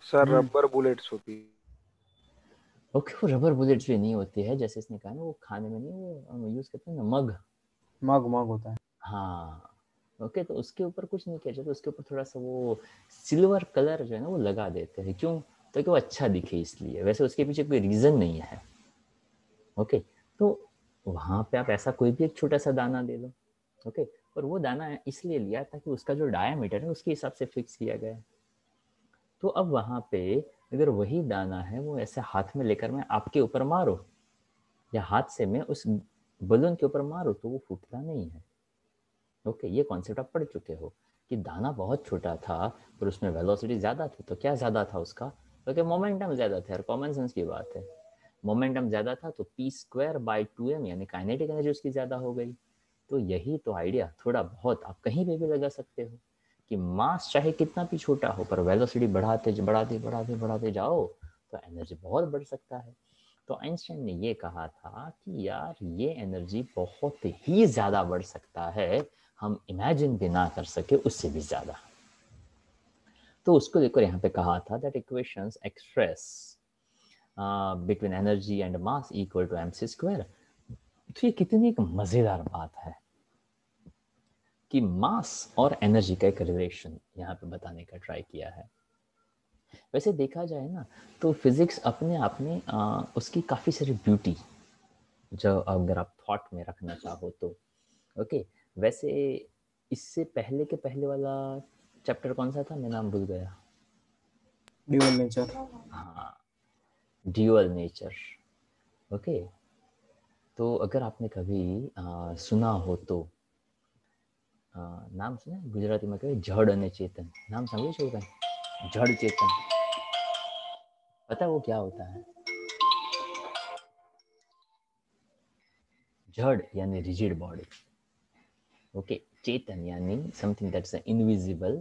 सर रबर बुलेट्स होती है। ओके वो रबर बुलेट्स भी नहीं होती है, जैसे इसने कहा ना वो खाने में नहीं, वो यूज करते हैं ना मग मग होता है। हाँ ओके, तो उसके ऊपर कुछ नहीं किया जाता, उसके ऊपर थोड़ा सा वो सिल्वर कलर जो है ना वो लगा देते हैं। क्यों? तो कि वो अच्छा दिखे इसलिए, वैसे उसके पीछे कोई रीज़न नहीं है। ओके तो वहाँ पे आप ऐसा कोई भी एक छोटा सा दाना दे लो, ओके, और वो दाना इसलिए लिया ताकि उसका जो डायमीटर है उसके हिसाब से फिक्स किया गया है। तो अब वहाँ पे अगर वही दाना है वो ऐसे हाथ में लेकर मैं आपके ऊपर मारो या हाथ से मैं उस बलून के ऊपर मारो तो वो फूटता नहीं है। ओके ये कॉन्सेप्ट आप पढ़ चुके हो कि दाना बहुत छोटा था पर उसमें वेलोसिटी ज़्यादा थी, तो क्या ज़्यादा था उसका? क्योंकि मोमेंटम ज़्यादा था, यार कॉमन सेंस की बात है। मोमेंटम ज़्यादा था तो p²/2m यानी काइनेटिक एनर्जी उसकी ज़्यादा हो गई। तो यही तो आइडिया थोड़ा बहुत आप कहीं पे भी लगा सकते हो कि मास चाहे कितना भी छोटा हो पर वेलोसिटी बढ़ाते बढ़ाते बढ़ाते बढ़ाते जाओ तो एनर्जी बहुत बढ़ सकता है। तो आइंस्टाइन ने ये कहा था कि यार ये एनर्जी बहुत ही ज़्यादा बढ़ सकता है, हम इमेजिन भी ना कर सके उससे भी ज़्यादा। तो उसको लेकर यहाँ पे कहा था that equations express between energy and mass equal to mc²। तो ये कितनी एक मज़ेदार बात है कि मास और एनर्जी का एक रिलेशन यहाँ पे बताने का ट्राई किया है। वैसे देखा जाए ना तो फिजिक्स अपने आप में उसकी काफ़ी सारी ब्यूटी जो अगर आप थॉट में रखना चाहो तो ओके। वैसे इससे पहले के पहले वाला चैप्टर कौन सा था, मैं नाम भूल गया। Dual nature. हाँ ड्यूअल नेचर। ओके तो अगर आपने कभी सुना हो तो નામ છે ને ગુજરાતીમાં કહેવાય જડ અને ચેતન, નામ સાંભળ્યું છે કઈ? जड़ चेतन, पता है वो क्या होता है? जड़ यानी रिजिड बॉडी, ओके, चेतन यानी समथिंग दैट्स इनविजिबल,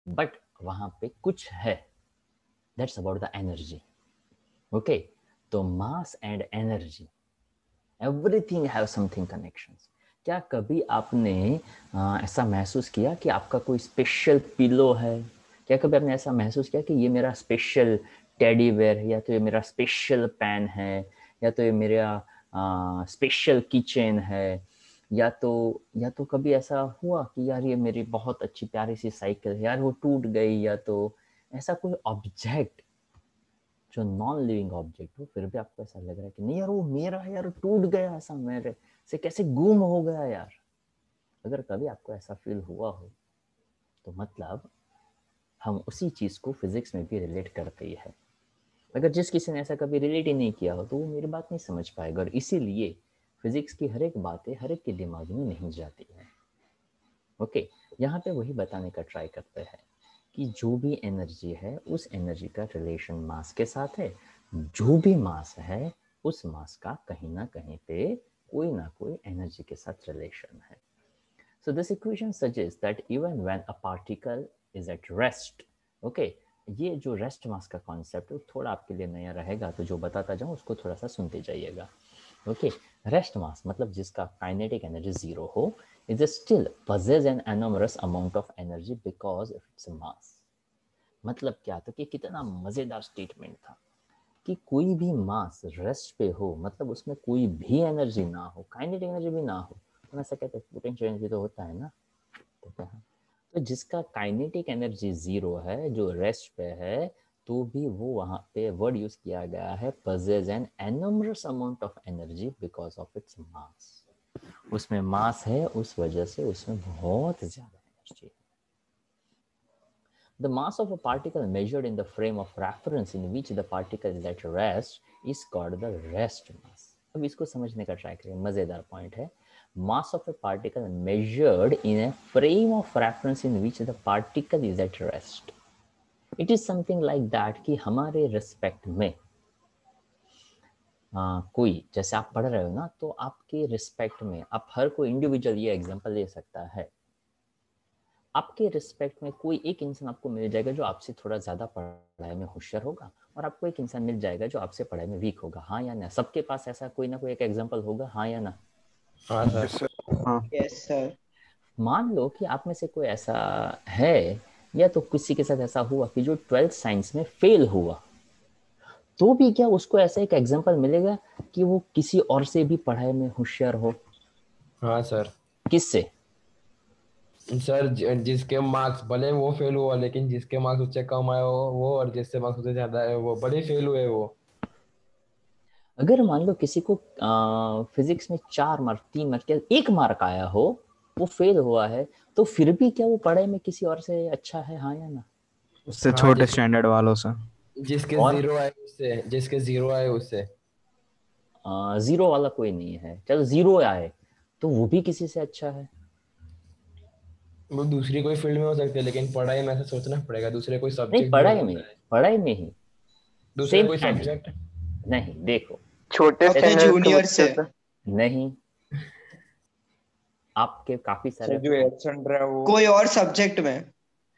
बट वहां पे कुछ है, that's about the energy, okay. तो mass and energy, everything have something connections. क्या कभी आपने ऐसा महसूस किया कि आपका कोई स्पेशल पिलो है? क्या कभी आपने ऐसा महसूस किया कि ये मेरा स्पेशल टेडी बेयर है, या तो ये मेरा स्पेशल पेन है, या तो ये मेरा स्पेशल कीचेन है, या तो कभी ऐसा हुआ कि यार ये मेरी बहुत अच्छी प्यारी सी साइकिल है, यार वो टूट गई, या तो ऐसा कोई ऑब्जेक्ट जो नॉन लिविंग ऑब्जेक्ट हो, फिर भी आपको ऐसा लग रहा है कि नहीं यार वो मेरा है, यार टूट गया, ऐसा मेरे से कैसे गुम हो गया यार। अगर कभी आपको ऐसा फील हुआ हो तो मतलब हम उसी चीज को फिजिक्स में भी रिलेट करते ही है। अगर जिस किसी ने ऐसा कभी रिलेट ही नहीं किया हो तो वो मेरी बात नहीं समझ पाएगा, और इसीलिए फिजिक्स की हर एक बातें हर एक के दिमाग में नहीं जाती है, ओके। यहाँ पे वही बताने का ट्राई करते हैं कि जो भी एनर्जी है उस एनर्जी का रिलेशन मास के साथ है, जो भी मास है उस मास का कहीं ना कहीं पे कोई ना कोई एनर्जी के साथ रिलेशन है। So this equation suggests that even when a particle is at rest, okay, ये जो रेस्ट मास का कॉन्सेप्ट है थोड़ा आपके लिए नया रहेगा, तो जो बताता जाऊँ उसको थोड़ा सा सुनते जाइएगा, ओके। रेस्ट मास मतलब जिसका काइनेटिक एनर्जी जीरो हो, is still possess an enormous amount of energy because of its mass। मतलब क्या था कि कितना मजेदार स्टेटमेंट था कि कोई भी मास रेस्ट पे हो, मतलब उसमें कोई भी एनर्जी ना हो, काइनेटिक एनर्जी भी ना हो, तो ऐसा कहते हैं पोटेंशियल एनर्जी तो होता है ना, तो जिसका काइनेटिक एनर्जी जीरो है, जो रेस्ट पे है, तो भी वो वहां पे वर्ड यूज किया गया है possess an enormous amount of energy because of its mass। उसमें मास है, उस वजह से उसमें बहुत ज्यादा एनर्जी है। The mass of a particle measured in the frame of reference in which the particle is at rest is called the rest mass। अब इसको समझने का ट्राई करें, मजेदार पॉइंट है। Mass of a particle measured in a frame of reference in which the particle is at rest, it is something like that कि हमारे respect में कोई, जैसे आप पढ़ रहे हो ना, तो आपके रिस्पेक्ट में आप हर कोई इंडिविजुअल ये एग्जांपल ले सकता है। आपके रिस्पेक्ट में कोई एक इंसान आपको मिल जाएगा जो आपसे थोड़ा ज्यादा पढ़ाई में होशियार होगा, और आपको एक इंसान मिल जाएगा जो आपसे पढ़ाई में वीक होगा, हाँ या ना? सबके पास ऐसा कोई ना कोई एक एग्जांपल होगा, हाँ या ना? हाँ सर। Yes sir. मान लो कि आप में से कोई ऐसा है, या तो किसी के साथ ऐसा हुआ कि जो 12th साइंस में फेल हुआ, तो भी क्या उसको ऐसा एक एग्जांपल मिलेगा कि वो किसी और से भी पढ़ाई में होशियार हो? हाँ सर। किससे? सर जिसके मार्क्स भले वो फेल हुआ, लेकिन जिसके मार्क्स उससे कम आए वो, और जिससे मार्क्स उससे ज्यादा है वो बड़े फेल हुए वो। अगर मान लो किसी को फिजिक्स में 4 मार्क 3 मार्क या 1 मार्क आया हो, वो फेल हुआ है, तो फिर भी क्या वो पढ़ाई में किसी और से अच्छा है, हाँ या ना? उससे छोटे स्टैंडर्ड वालों से। जिसके जीरो आए उससे, जिसके जीरो आए उससे। जीरो वाला कोई नहीं है, चलो जीरो आए तो वो भी किसी से अच्छा है। वो दूसरी कोई फील्ड में हो सकती है, लेकिन पढ़ाई में ऐसा सोचना पड़ेगा, दूसरे कोई नहीं, सब्जेक्ट पढ़ाई में ही दूसरा कोई सब्जेक्ट नहीं। देखो छोटे जूनियर से नहीं, आपके काफी सारे जो एब्सेंट रहा वो कोई और सब्जेक्ट में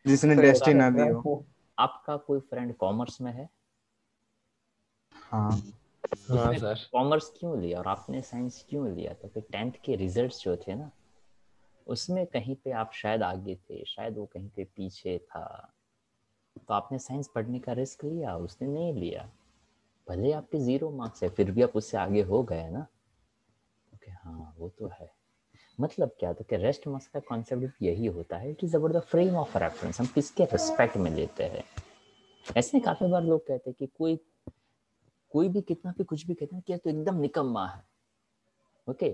जिसने टेस्ट ही ना दी हो। आपका कोई फ्रेंड कॉमर्स में है? हाँ सर। कॉमर्स क्यों लिया और आपने साइंस क्यों लिया? तो फिर 10th के रिजल्ट्स जो थे ना, उसमें कहीं पे आप शायद आगे थे, शायद वो कहीं पे पीछे था, तो आपने साइंस पढ़ने का रिस्क लिया, उसने नहीं लिया। भले आपके 0 मार्क्स है, फिर भी आप उससे आगे हो गए ना। ओके, हाँ वो तो है। मतलब क्या, तो क्या रेस्ट मास का कॉन्सेप्ट यही होता है, it is about the frame of reference, हम किसके रिस्पेक्ट में लेते हैं। ऐसे काफी बार लोग कहते हैं कि कोई भी कितना भी कुछ भी कहते हैं कि तो एकदम निकम्मा है, ओके,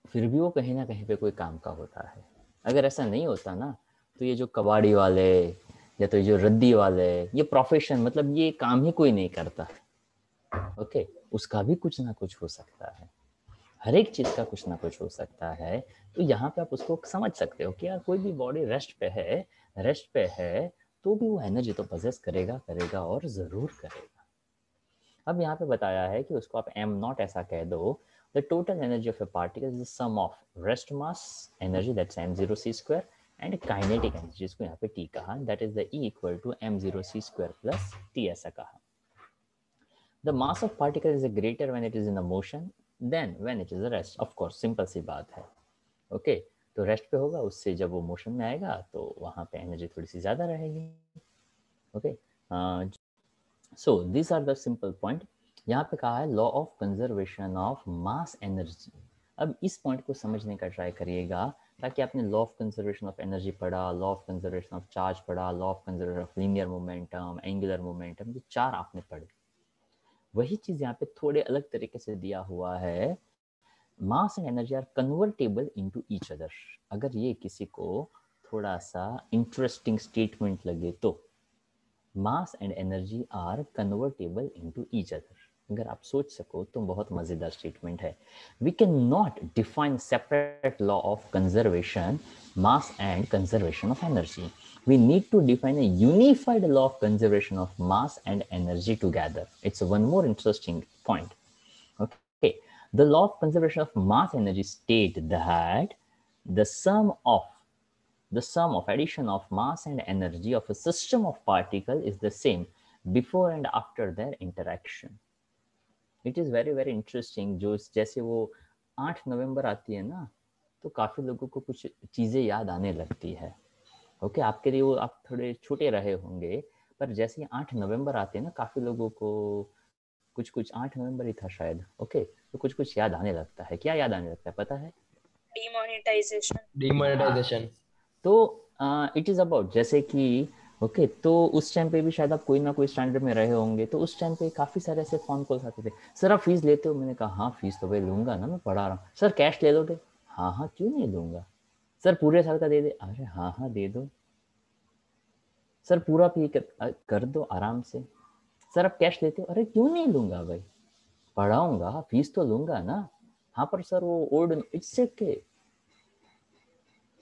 फिर भी वो कहीं ना कहीं पे कोई काम का होता है। अगर ऐसा नहीं होता ना, तो ये जो कबाड़ी वाले या तो ये जो रद्दी वाले, ये प्रोफेशन, मतलब ये काम ही कोई नहीं करता, ओके, उसका भी कुछ ना कुछ हो सकता है। हर एक चीज का कुछ ना कुछ हो सकता है। तो यहाँ पे आप उसको समझ सकते हो कि यार कोई भी बॉडी रेस्ट पे है तो भी वो एनर्जी तो पोजेस करेगा करेगा और जरूर करेगा। अब यहाँ पे बताया है कि उसको आप एम नॉट ऐसा कह दो, the total energy of a particle is the sum of rest mass energy that's m0 c² and kinetic energy, जिसको यहाँ पे टी कहा, that is the E equal to m0 c² plus T ऐसा कहा। The mass of particle is greater when it is in a motion than when it is a rest. Of course, simple सी बात है। Okay तो rest पे होगा, उससे जब वो मोशन में आएगा तो वहाँ पे एनर्जी थोड़ी सी ज़्यादा रहेगी। Okay so this are the simple point. यहाँ पे कहा है law of conservation of mass energy. अब इस पॉइंट को समझने का ट्राई करिएगा, ताकि आपने law of conservation of energy पढ़ा, law of conservation of charge पढ़ा, law of conservation of linear momentum, angular momentum, ये चार आपने पढ़े। वही चीज यहाँ पे थोड़े अलग तरीके से दिया हुआ है, mass and energy are convertible into each other. अगर ये किसी को थोड़ा सा इंटरेस्टिंग स्टेटमेंट लगे तो mass and energy are convertible into each other, अगर आप सोच सको तो बहुत मजेदार स्टेटमेंट है। We can not define separate law of conservation mass and conservation of energy. We need to define a unified law of conservation of mass and energy together. It's one more interesting point. Okay, the law of conservation of mass energy state that the sum of addition of mass and energy of a system of particle is the same before and after their interaction. It is very very interesting. जो जैसे वो 8 नवंबर आती है ना, तो काफी लोगों को कुछ चीजें याद आने लगती है। ओके आपके लिए वो आप थोड़े छोटे रहे होंगे, पर जैसे ही 8 नवंबर आते हैं ना, काफी लोगों को कुछ 8 नवंबर ही था शायद। ओके तो कुछ याद आने लगता है। क्या याद आने लगता है पता है? डिमोनेटाइजेशन। तो इट इज अबाउट जैसे कि ओके तो उस टाइम पे भी शायद आप कोई ना कोई स्टैंडर्ड में रहे होंगे, तो उस टाइम पे काफी सारे ऐसे फोन कॉल्स आते थे, सर आप फीस लेते हो? मैंने कहा हाँ फीस तो भाई लूंगा ना, मैं पढ़ा रहा हूँ। सर कैश ले लोगे? हाँ हाँ क्यों नहीं लूंगा। सर पूरे साल का दे दे? अरे हाँ हाँ दे दो। सर पूरा पे कर दो आराम से। सर आप कैश लेते हो? अरे क्यों नहीं लूंगा भाई, पढ़ाऊंगा फीस तो लूंगा ना। हाँ पर सर वो ओल्ड, इट्स ओके,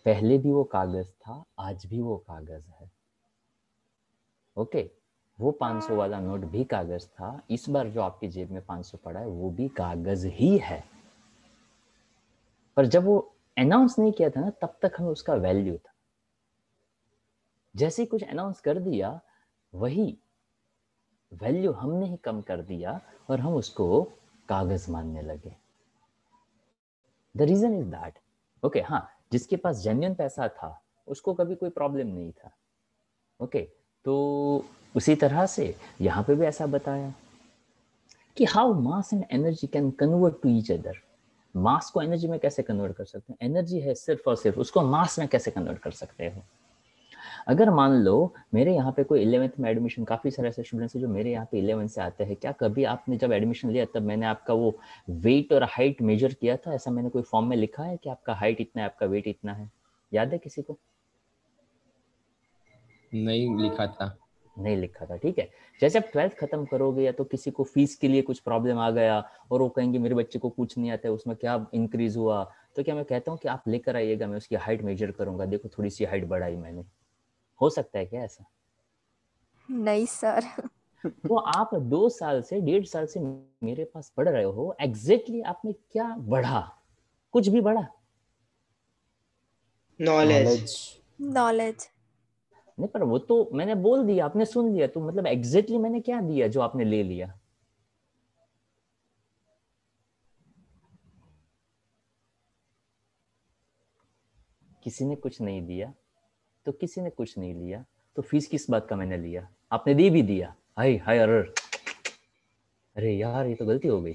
पहले भी वो कागज था, आज भी वो कागज है। ओके वो 500 वाला नोट भी कागज था, इस बार जो आपकी जेब में 500 पड़ा है वो भी कागज ही है। पर जब वो अनाउंस नहीं किया था ना, तब तक हमें उसका वैल्यू था। जैसे ही कुछ अनाउंस कर दिया, वही वैल्यू हमने ही कम कर दिया और हम उसको कागज मानने लगे। The reason is that okay हाँ, जिसके पास जेन्युइन पैसा था उसको कभी कोई प्रॉब्लम नहीं था। ओके तो उसी तरह से यहाँ पे भी ऐसा बताया कि how mass and energy can convert to each other. Mass को एनर्जी में कैसे कन्वर्ट कर सकते हैं? एनर्जी है सिर्फ और सिर्फ, उसको मास में कैसे कन्वर्ट कर सकते हो? अगर मान लो मेरे यहाँ पे कोई 11th में एडमिशन, काफ़ी सारे ऐसे स्टूडेंट्स हैं जो मेरे यहाँ पे 11th से आते हैं, क्या कभी आपने जब एडमिशन लिया तब मैंने आपका वो वेट और हाइट मेजर किया था? ऐसा मैंने कोई फॉर्म में लिखा है कि आपका हाइट इतना है, आपका वेट इतना है? याद है किसी को? नहीं लिखा था। नहीं लिखा था, ठीक है। जैसे आप 12th खत्म करोगे या तो किसी को फीस के लिए कुछ प्रॉब्लम आ गया और वो कहेंगे मेरे बच्चे को कुछ नहीं आता है, उसमें क्या इंक्रीज हुआ, तो क्या मैं कहता हूँ कि आप लेकर आइएगा, मैं उसकी हाइट मेजर करूंगा, देखो थोड़ी सी हाइट बढ़ाई मैंने। हो सकता है क्या ऐसा? नहीं सर। तो आप 2 साल से 1.5 साल से मेरे पास पढ़ रहे हो, एग्जैक्टली आपने क्या बढ़ा? कुछ भी बढ़ा? नॉलेज। नॉलेज। नहीं पर वो तो मैंने बोल दिया, आपने सुन लिया, तो मतलब एग्जैक्टली मैंने क्या दिया जो आपने ले लिया? किसी ने कुछ नहीं दिया तो किसी ने कुछ नहीं लिया, तो फीस किस बात का मैंने लिया? आपने दे भी दिया, हाय हाय अरे यार ये तो गलती हो गई।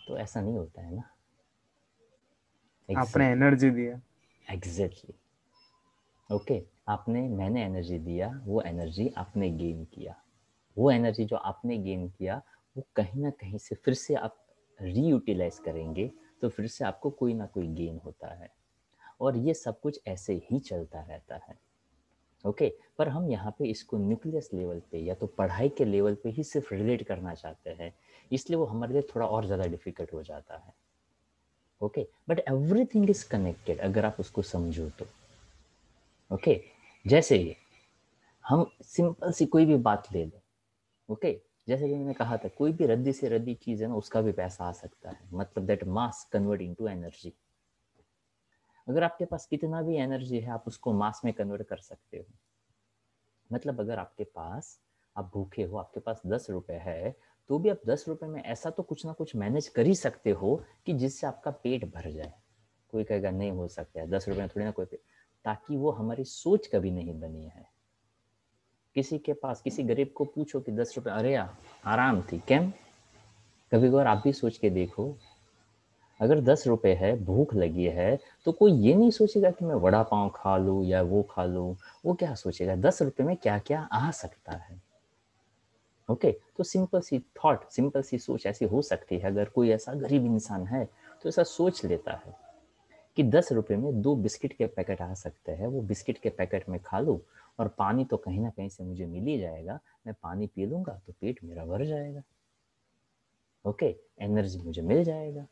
तो ऐसा नहीं होता है ना। आपने एनर्जी दिया। एग्जैक्टली ओके मैंने एनर्जी दिया, वो एनर्जी आपने गेन किया। वो एनर्जी जो आपने गेन किया वो कहीं ना कहीं से फिर से आप रीयूटिलाइज करेंगे, तो फिर से आपको कोई ना कोई गेन होता है। और ये सब कुछ ऐसे ही चलता रहता है। ओके पर हम यहाँ पे इसको न्यूक्लियस लेवल पे या तो पढ़ाई के लेवल पे ही सिर्फ रिलेट करना चाहते हैं, इसलिए वो हमारे लिए थोड़ा और ज़्यादा डिफिकल्ट हो जाता है। Okay but everything is connected अगर आप उसको समझो तो। ओके जैसे हम सिंपल सी कोई भी बात ले लें, ओके जैसे कि मैंने कहा था कोई भी रद्दी से रद्दी चीज़ है ना उसका भी पैसा आ सकता है, मतलब that mass convert into energy. अगर आपके पास कितना भी एनर्जी है आप उसको मास में कन्वर्ट कर सकते हो। मतलब अगर आपके पास, आप भूखे हो, आपके पास 10 रुपए है तो भी आप 10 रुपए में ऐसा तो कुछ ना कुछ मैनेज कर ही सकते हो कि जिससे आपका पेट भर जाए। कोई कहेगा नहीं हो सकता है 10 रुपए में थोड़ी ना कोई पेट, ताकि वो हमारी सोच कभी नहीं बनी है। किसी के पास, किसी गरीब को पूछो कि 10 रुपए, अरे यार आराम थी, कैम? कभी कभार आप भी सोच के देखो, अगर 10 रुपए है, भूख लगी है, तो कोई ये नहीं सोचेगा कि मैं वड़ा पाव खा लूँ या वो खा लूँ। वो क्या सोचेगा 10 रुपए में क्या क्या आ सकता है। ओके तो सिंपल सी थॉट, सिंपल सी सोच ऐसी हो सकती है। अगर कोई ऐसा गरीब इंसान है तो ऐसा सोच लेता है कि 10 रुपए में 2 बिस्किट के पैकेट आ सकते हैं, वो बिस्किट के पैकेट में खा लूँ और पानी तो कहीं ना कहीं से मुझे मिल ही जाएगा, मैं पानी पी लूँगा तो पेट मेरा भर जाएगा। ओके एनर्जी मुझे मिल जाएगा।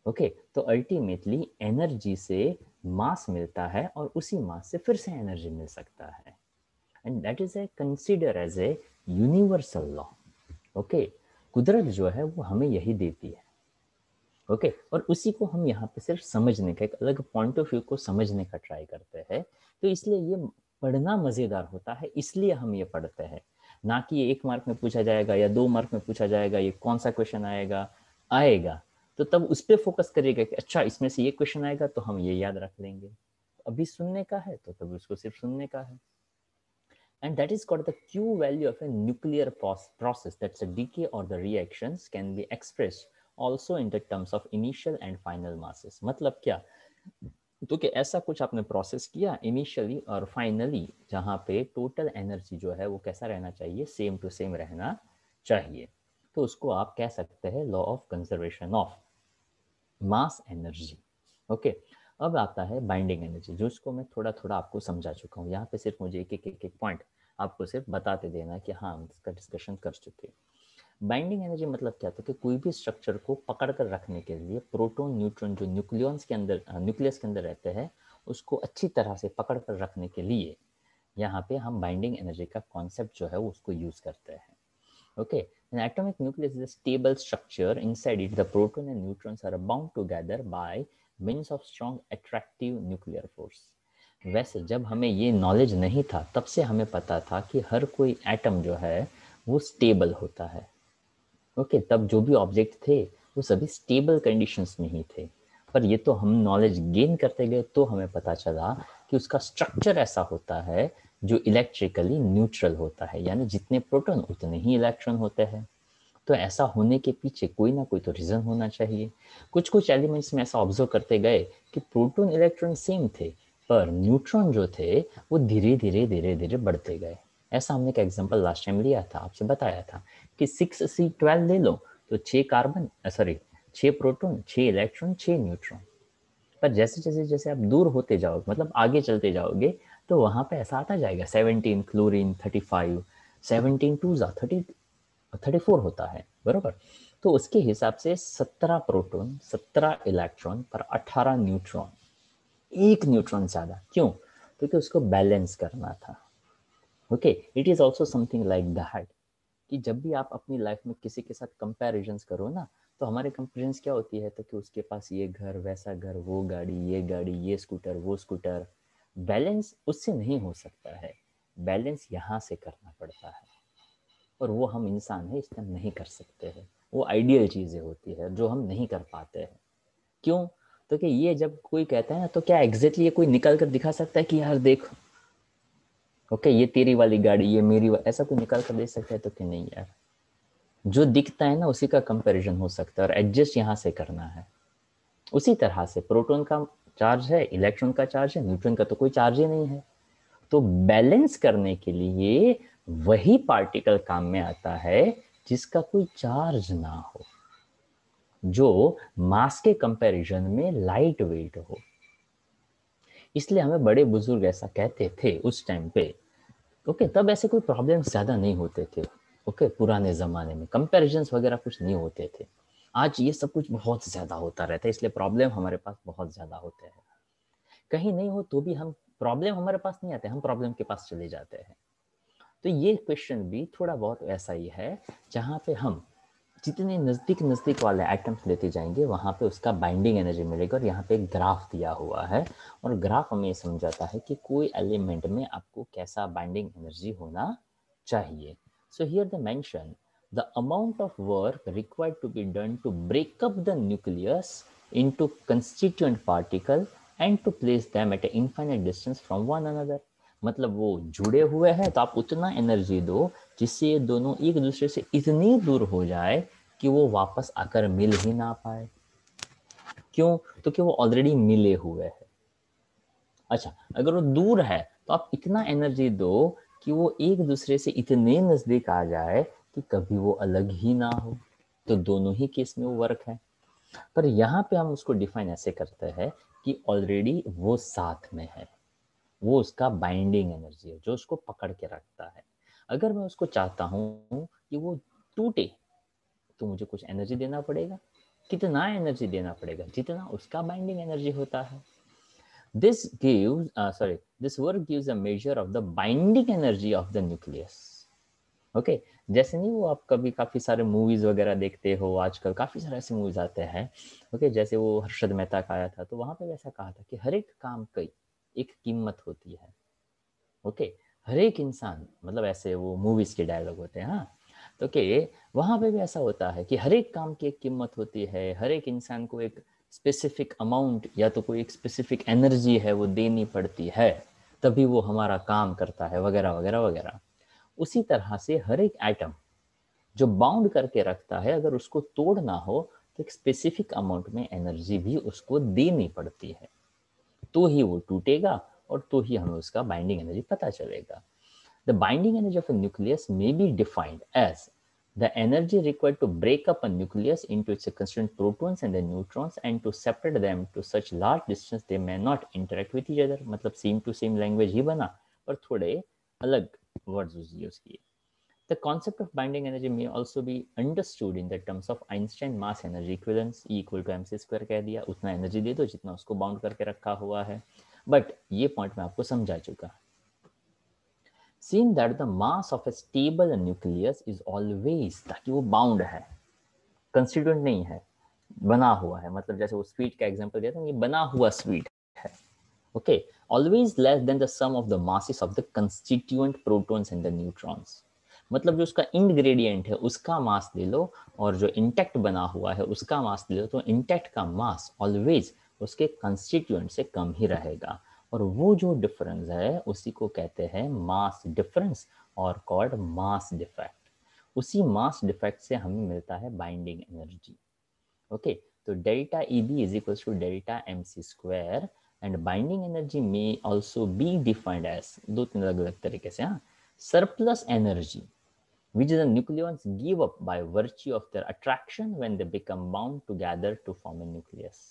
ओके तो अल्टीमेटली एनर्जी से मास मिलता है और उसी मास से फिर से एनर्जी मिल सकता है, and that is a consider as a universal law. Okay कुदरत जो है वो हमें यही देती है। ओके और उसी को हम यहाँ पे सिर्फ समझने का, एक अलग पॉइंट ऑफ व्यू को समझने का ट्राई करते हैं। तो इसलिए ये पढ़ना मज़ेदार होता है, इसलिए हम ये पढ़ते हैं। ना कि ये 1 मार्क में पूछा जाएगा या 2 मार्क में पूछा जाएगा, ये कौन सा क्वेश्चन आएगा आएगा तो तब उस पर फोकस करिएगा कि अच्छा इसमें से ये क्वेश्चन आएगा तो हम ये याद रख लेंगे। अभी सुनने का है तो तब उसको सिर्फ सुनने का है। And that is called the Q value of a nuclear process. That's a decay or the reactions can be expressed also in the terms of initial and final masses. मतलब क्या? तो कि ऐसा कुछ आपने प्रोसेस किया इनिशियली और finally, जहाँ पे टोटल एनर्जी जो है वो कैसा रहना चाहिए, सेम टू सेम रहना चाहिए। तो उसको आप कह सकते हैं law of conservation of mass energy. Okay अब आता है बाइंडिंग एनर्जी, जो उसको मैं थोड़ा थोड़ा आपको समझा चुका हूँ। यहाँ पे सिर्फ मुझे एक पॉइंट आपको सिर्फ बताते देना कि हाँ हम इसका डिस्कशन कर चुके। बाइंडिंग एनर्जी मतलब क्या था कि कोई भी स्ट्रक्चर को पकड़ कर रखने के लिए प्रोटॉन न्यूट्रॉन जो न्यूक्लियस के अंदर रहते हैं उसको अच्छी तरह से पकड़ कर रखने के लिए यहाँ पे हम बाइंडिंग एनर्जी का कॉन्सेप्ट जो है वो उसको यूज करते हैं। Okay, an atomic nucleus is a stable structure. Inside it, the proton and neutrons are bound together by means of strong attractive nuclear force. वैसे जब हमें ये नॉलेज नहीं था तब से हमें पता था कि हर कोई एटम जो है वो स्टेबल होता है। ओके तब जो भी ऑब्जेक्ट थे वो सभी स्टेबल कंडीशंस में ही थे, पर ये तो हम नॉलेज गेन करते गए तो हमें पता चला कि उसका स्ट्रक्चर ऐसा होता है जो इलेक्ट्रिकली न्यूट्रल होता है, यानी जितने प्रोटॉन उतने ही इलेक्ट्रॉन होते हैं। तो ऐसा होने के पीछे कोई ना कोई तो रीज़न होना चाहिए। कुछ कुछ एलिमेंट्स में ऐसा ऑब्जर्व करते गए कि प्रोटॉन इलेक्ट्रॉन सेम थे पर न्यूट्रॉन जो थे वो धीरे धीरे बढ़ते गए। ऐसा हमने एक एग्जांपल लास्ट टाइम लिया था, आपसे बताया था कि 6C12 ले लो तो 6 कार्बन 6 प्रोटॉन 6 इलेक्ट्रॉन 6 न्यूट्रॉन। पर जैसे जैसे जैसे आप दूर होते जाओगे, मतलब आगे चलते जाओगे, तो वहाँ पे ऐसा आता जाएगा 17 क्लोरीन 35, 17 2 34 होता है बरोबर। तो उसके हिसाब से 17 प्रोटॉन 17 इलेक्ट्रॉन पर 18 न्यूट्रॉन, एक न्यूट्रॉन ज़्यादा। क्यों? क्योंकि उसको बैलेंस करना था। Okay it is also something like that कि जब भी आप अपनी लाइफ में किसी के साथ कंपैरिजंस करो ना, तो हमारे कंपैरिजंस क्या होती है, तो कि उसके पास ये घर वैसा घर, वो गाड़ी ये स्कूटर वो स्कूटर। बैलेंस उससे नहीं हो सकता है, बैलेंस यहाँ से करना पड़ता है, और वो हम इंसान है इसलिए हम नहीं कर सकते हैं। वो आइडियल चीज़ें होती है जो हम नहीं कर पाते हैं। क्यों? तो कि ये जब कोई कहता है ना, तो क्या एग्जैक्टली ये कोई निकल कर दिखा सकता है कि यार देखो ओके ये तेरी वाली गाड़ी ये मेरी ऐसा कोई निकाल कर दे सकता है? तो कि नहीं यार, जो दिखता है ना उसी का कंपैरिजन हो सकता है और एडजस्ट यहाँ से करना है। उसी तरह से प्रोटॉन का चार्ज है, इलेक्ट्रॉन का चार्ज है, न्यूट्रॉन का तो कोई चार्ज ही नहीं है। तो बैलेंस करने के लिए वही पार्टिकल काम में आता है जिसका कोई चार्ज ना हो, जो मास के कंपैरिजन में लाइट वेट हो। इसलिए हमें बड़े बुजुर्ग ऐसा कहते थे उस टाइम पे। ओके, तब ऐसे कोई प्रॉब्लम ज़्यादा नहीं होते थे। ओके, पुराने ज़माने में कंपैरिजंस वगैरह कुछ नहीं होते थे। आज ये सब कुछ बहुत ज़्यादा होता रहता है, इसलिए प्रॉब्लम हमारे पास बहुत ज़्यादा होते हैं। कहीं नहीं हो तो भी हम प्रॉब्लम हमारे पास नहीं आते, हम प्रॉब्लम के पास चले जाते हैं। तो ये क्वेश्चन भी थोड़ा बहुत वैसा ही है, जहाँ पे हम जितने नज़दीक नज़दीक वाले आइटम्स लेते जाएंगे वहाँ पे उसका बाइंडिंग एनर्जी मिलेगा। और यहाँ पे एक ग्राफ दिया हुआ है, और ग्राफ हमें ये समझाता है कि कोई एलिमेंट में आपको कैसा बाइंडिंग एनर्जी होना चाहिए। So here the mention the amount of work required to be done to break up the nucleus into constituent particle and to place them at a infinite distance from one another. मतलब वो जुड़े हुए हैं तो आप उतना energy दो जिससे ये दोनों एक दूसरे से इतनी दूर हो जाए कि वो वापस आकर मिल ही ना पाए। क्यों? तो कि वो ऑलरेडी मिले हुए हैं। अच्छा, अगर वो दूर है तो आप इतना एनर्जी दो कि वो एक दूसरे से इतने नजदीक आ जाए कि कभी वो अलग ही ना हो। तो दोनों ही केस में वो वर्क है। पर यहाँ पे हम उसको डिफाइन ऐसे करते हैं कि ऑलरेडी वो साथ में है, वो उसका बाइंडिंग एनर्जी है जो उसको पकड़ के रखता है। अगर मैं उसको चाहता हूँ कि वो टूटे तो मुझे कुछ एनर्जी देना पड़ेगा। कितना एनर्जी देना पड़ेगा? जितना उसका बाइंडिंग एनर्जी होता है। This work gives a measure of the binding energy of the nucleus. Okay, जैसे नहीं वो आप कभी काफ़ी सारे मूवीज़ वगैरह देखते हो, आजकल काफ़ी सारे ऐसे मूवीज़ आते हैं। ओके, जैसे वो हर्षद मेहता का आया था, तो वहाँ पे वैसा कहा था कि हर एक काम की एक कीमत होती है। ओके, हर एक इंसान, मतलब ऐसे वो मूवीज़ के डायलॉग होते हैं। हाँ, तो कि वहाँ पे भी ऐसा होता है कि हर एक काम की एक कीमत होती है, हर एक इंसान को एक स्पेसिफिक अमाउंट या तो कोई एक स्पेसिफिक एनर्जी है वो देनी पड़ती है, तभी वो हमारा काम करता है, वगैरह वगैरह वगैरह। उसी तरह से हर एक एटम जो बाउंड करके रखता है, अगर उसको तोड़ना हो तो एक स्पेसिफिक अमाउंट में एनर्जी भी उसको देनी पड़ती है, तो ही वो टूटेगा और तो ही हमें उसका बाइंडिंग एनर्जी पता चलेगा। The binding energy of a nucleus may be defined as the energy required to break up a nucleus into its constituent protons and the neutrons and to separate them to such large distance they may not interact with each other। मतलब same to same language ही बना पर थोड़े अलग words use किए। The concept of binding energy may also be understood in the terms of Einstein mass energy equivalence, E equal to mc square कह दिया, उतना energy दे दो जितना उसको बाउंड करके रखा हुआ है। बट ये पॉइंट मैं आपको समझा चुका। Seeing that the mass of a stable nucleus is always, ताकि वो बाउंड है, कंस्टिट्यूएंट नहीं है, बना हुआ है। मतलब जैसे वो स्वीट का एग्जांपल दिया था, ये बना हुआ स्वीट है। Okay, always less than the sum of the masses of the constituent protons and the neutrons. मतलब जो उसका इंग्रेडिएंट है उसका मास ले लो और जो इंटैक्ट बना हुआ है उसका मास ले लो, तो इंटैक्ट का मास ऑलवेज उसके कंस्टिट्यूएंट से कम ही रहेगा। और वो जो डिफरेंस है उसी को कहते हैं मास डिफरेंस और कॉल्ड मास डिफेक्ट। उसी मास डिफेक्ट से हमें मिलता है बाइंडिंग एनर्जी। ओके, तो delta EB is equal to delta MC square and binding energy may also be defined as, दो तीन अलग अलग तरीके से। हाँ, surplus energy which the nucleons give up by virtue of their attraction when they become bound together to form a nucleus।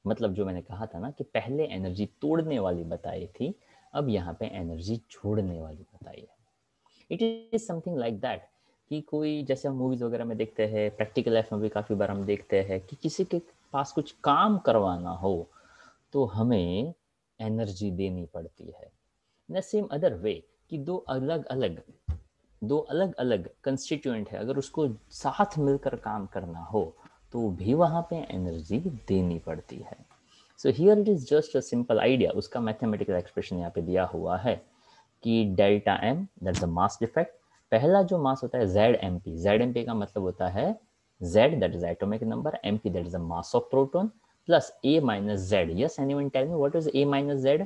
मतलब जो मैंने कहा था ना कि पहले एनर्जी तोड़ने वाली बताई थी, अब यहाँ पे एनर्जी छोड़ने वाली बताई है। It is something like that कि कोई, जैसे हम मूवीज वगैरह में देखते हैं, प्रैक्टिकल लाइफ में भी काफ़ी बार हम देखते हैं कि किसी के पास कुछ काम करवाना हो तो हमें एनर्जी देनी पड़ती है। इन सेम अदर वे कि दो अलग अलग कंस्टिट्यूएंट है, अगर उसको साथ मिलकर काम करना हो तो भी वहाँ पे एनर्जी देनी पड़ती है। So here it is just a simple idea. उसका मैथमेटिकल एक्सप्रेशन यहाँ पे दिया हुआ है कि delta M that is the mass defect, पहला जो मास होता है ZMP। ZMP का मतलब होता है Z that is atomic number, MP that is the mass of proton, plus A minus Z। Yes, anyone tell me what is A minus Z?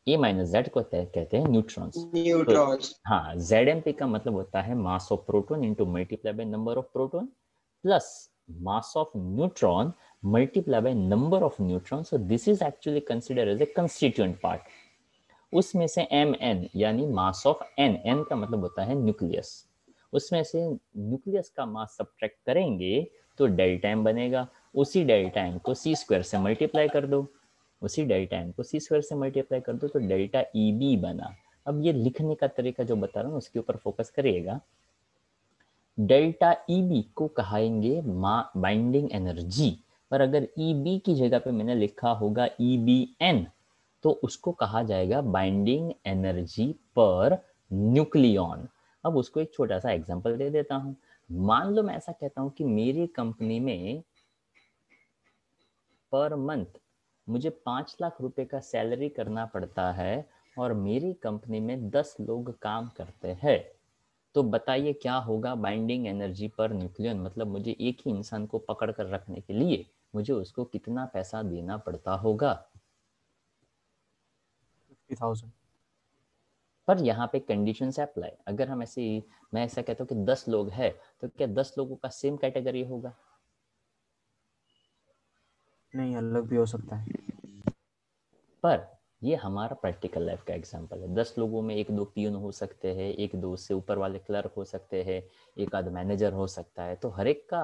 A minus Z को कहते हैं न्यूट्रॉन्स। न्यूट्रॉन्स। तो हाँ, ZMP का मतलब होता है mass of proton into multiply by number of proton plus mass of neutron multiply by number of neutron. So this is actually considered as a constituent part. उसमें से Mn यानी mass of N का मतलब होता है nucleus, उसमें से nucleus का मास सब्ट्रैक्ट करेंगे तो डेल्टा M बनेगा। उसी डेल्टा एन को सी स्क्वायर से मल्टीप्लाई कर दो, उसी डेल्टा एन को सी स्क्वायर से मल्टीप्लाई कर दो, तो डेल्टा ई बी बना। अब ये लिखने का तरीका जो बता रहा हूँ उसके ऊपर फोकस करिएगा। डेल्टा ई बी को कहेंगे बाइंडिंग एनर्जी, पर अगर ई बी की जगह पे मैंने लिखा होगा ई बी एन, तो उसको कहा जाएगा बाइंडिंग एनर्जी पर न्यूक्लियन। अब उसको एक छोटा सा एग्जांपल दे देता हूं। मान लो मैं ऐसा कहता हूं कि मेरी कंपनी में पर मंथ मुझे 5 लाख रुपए का सैलरी करना पड़ता है और मेरी कंपनी में 10 लोग काम करते हैं, तो बताइए क्या होगा बाइंडिंग एनर्जी पर न्यूक्लियन, मतलब मुझे एक ही इंसान को पकड़ कर रखने के लिए मुझे उसको कितना पैसा देना पड़ता होगा? 50,000। पर यहाँ पे कंडीशन से अप्लाई, अगर हम ऐसे, मैं ऐसा कहता हूँ कि 10 लोग हैं, तो क्या 10 लोगों का सेम कैटेगरी होगा? नहीं, अलग भी हो सकता है। पर ये हमारा प्रैक्टिकल लाइफ का एग्जांपल है। 10 लोगों में एक दो पियून हो सकते हैं, एक दो उससे ऊपर वाले क्लर्क हो सकते हैं, एक आध मैनेजर हो सकता है, तो हर एक का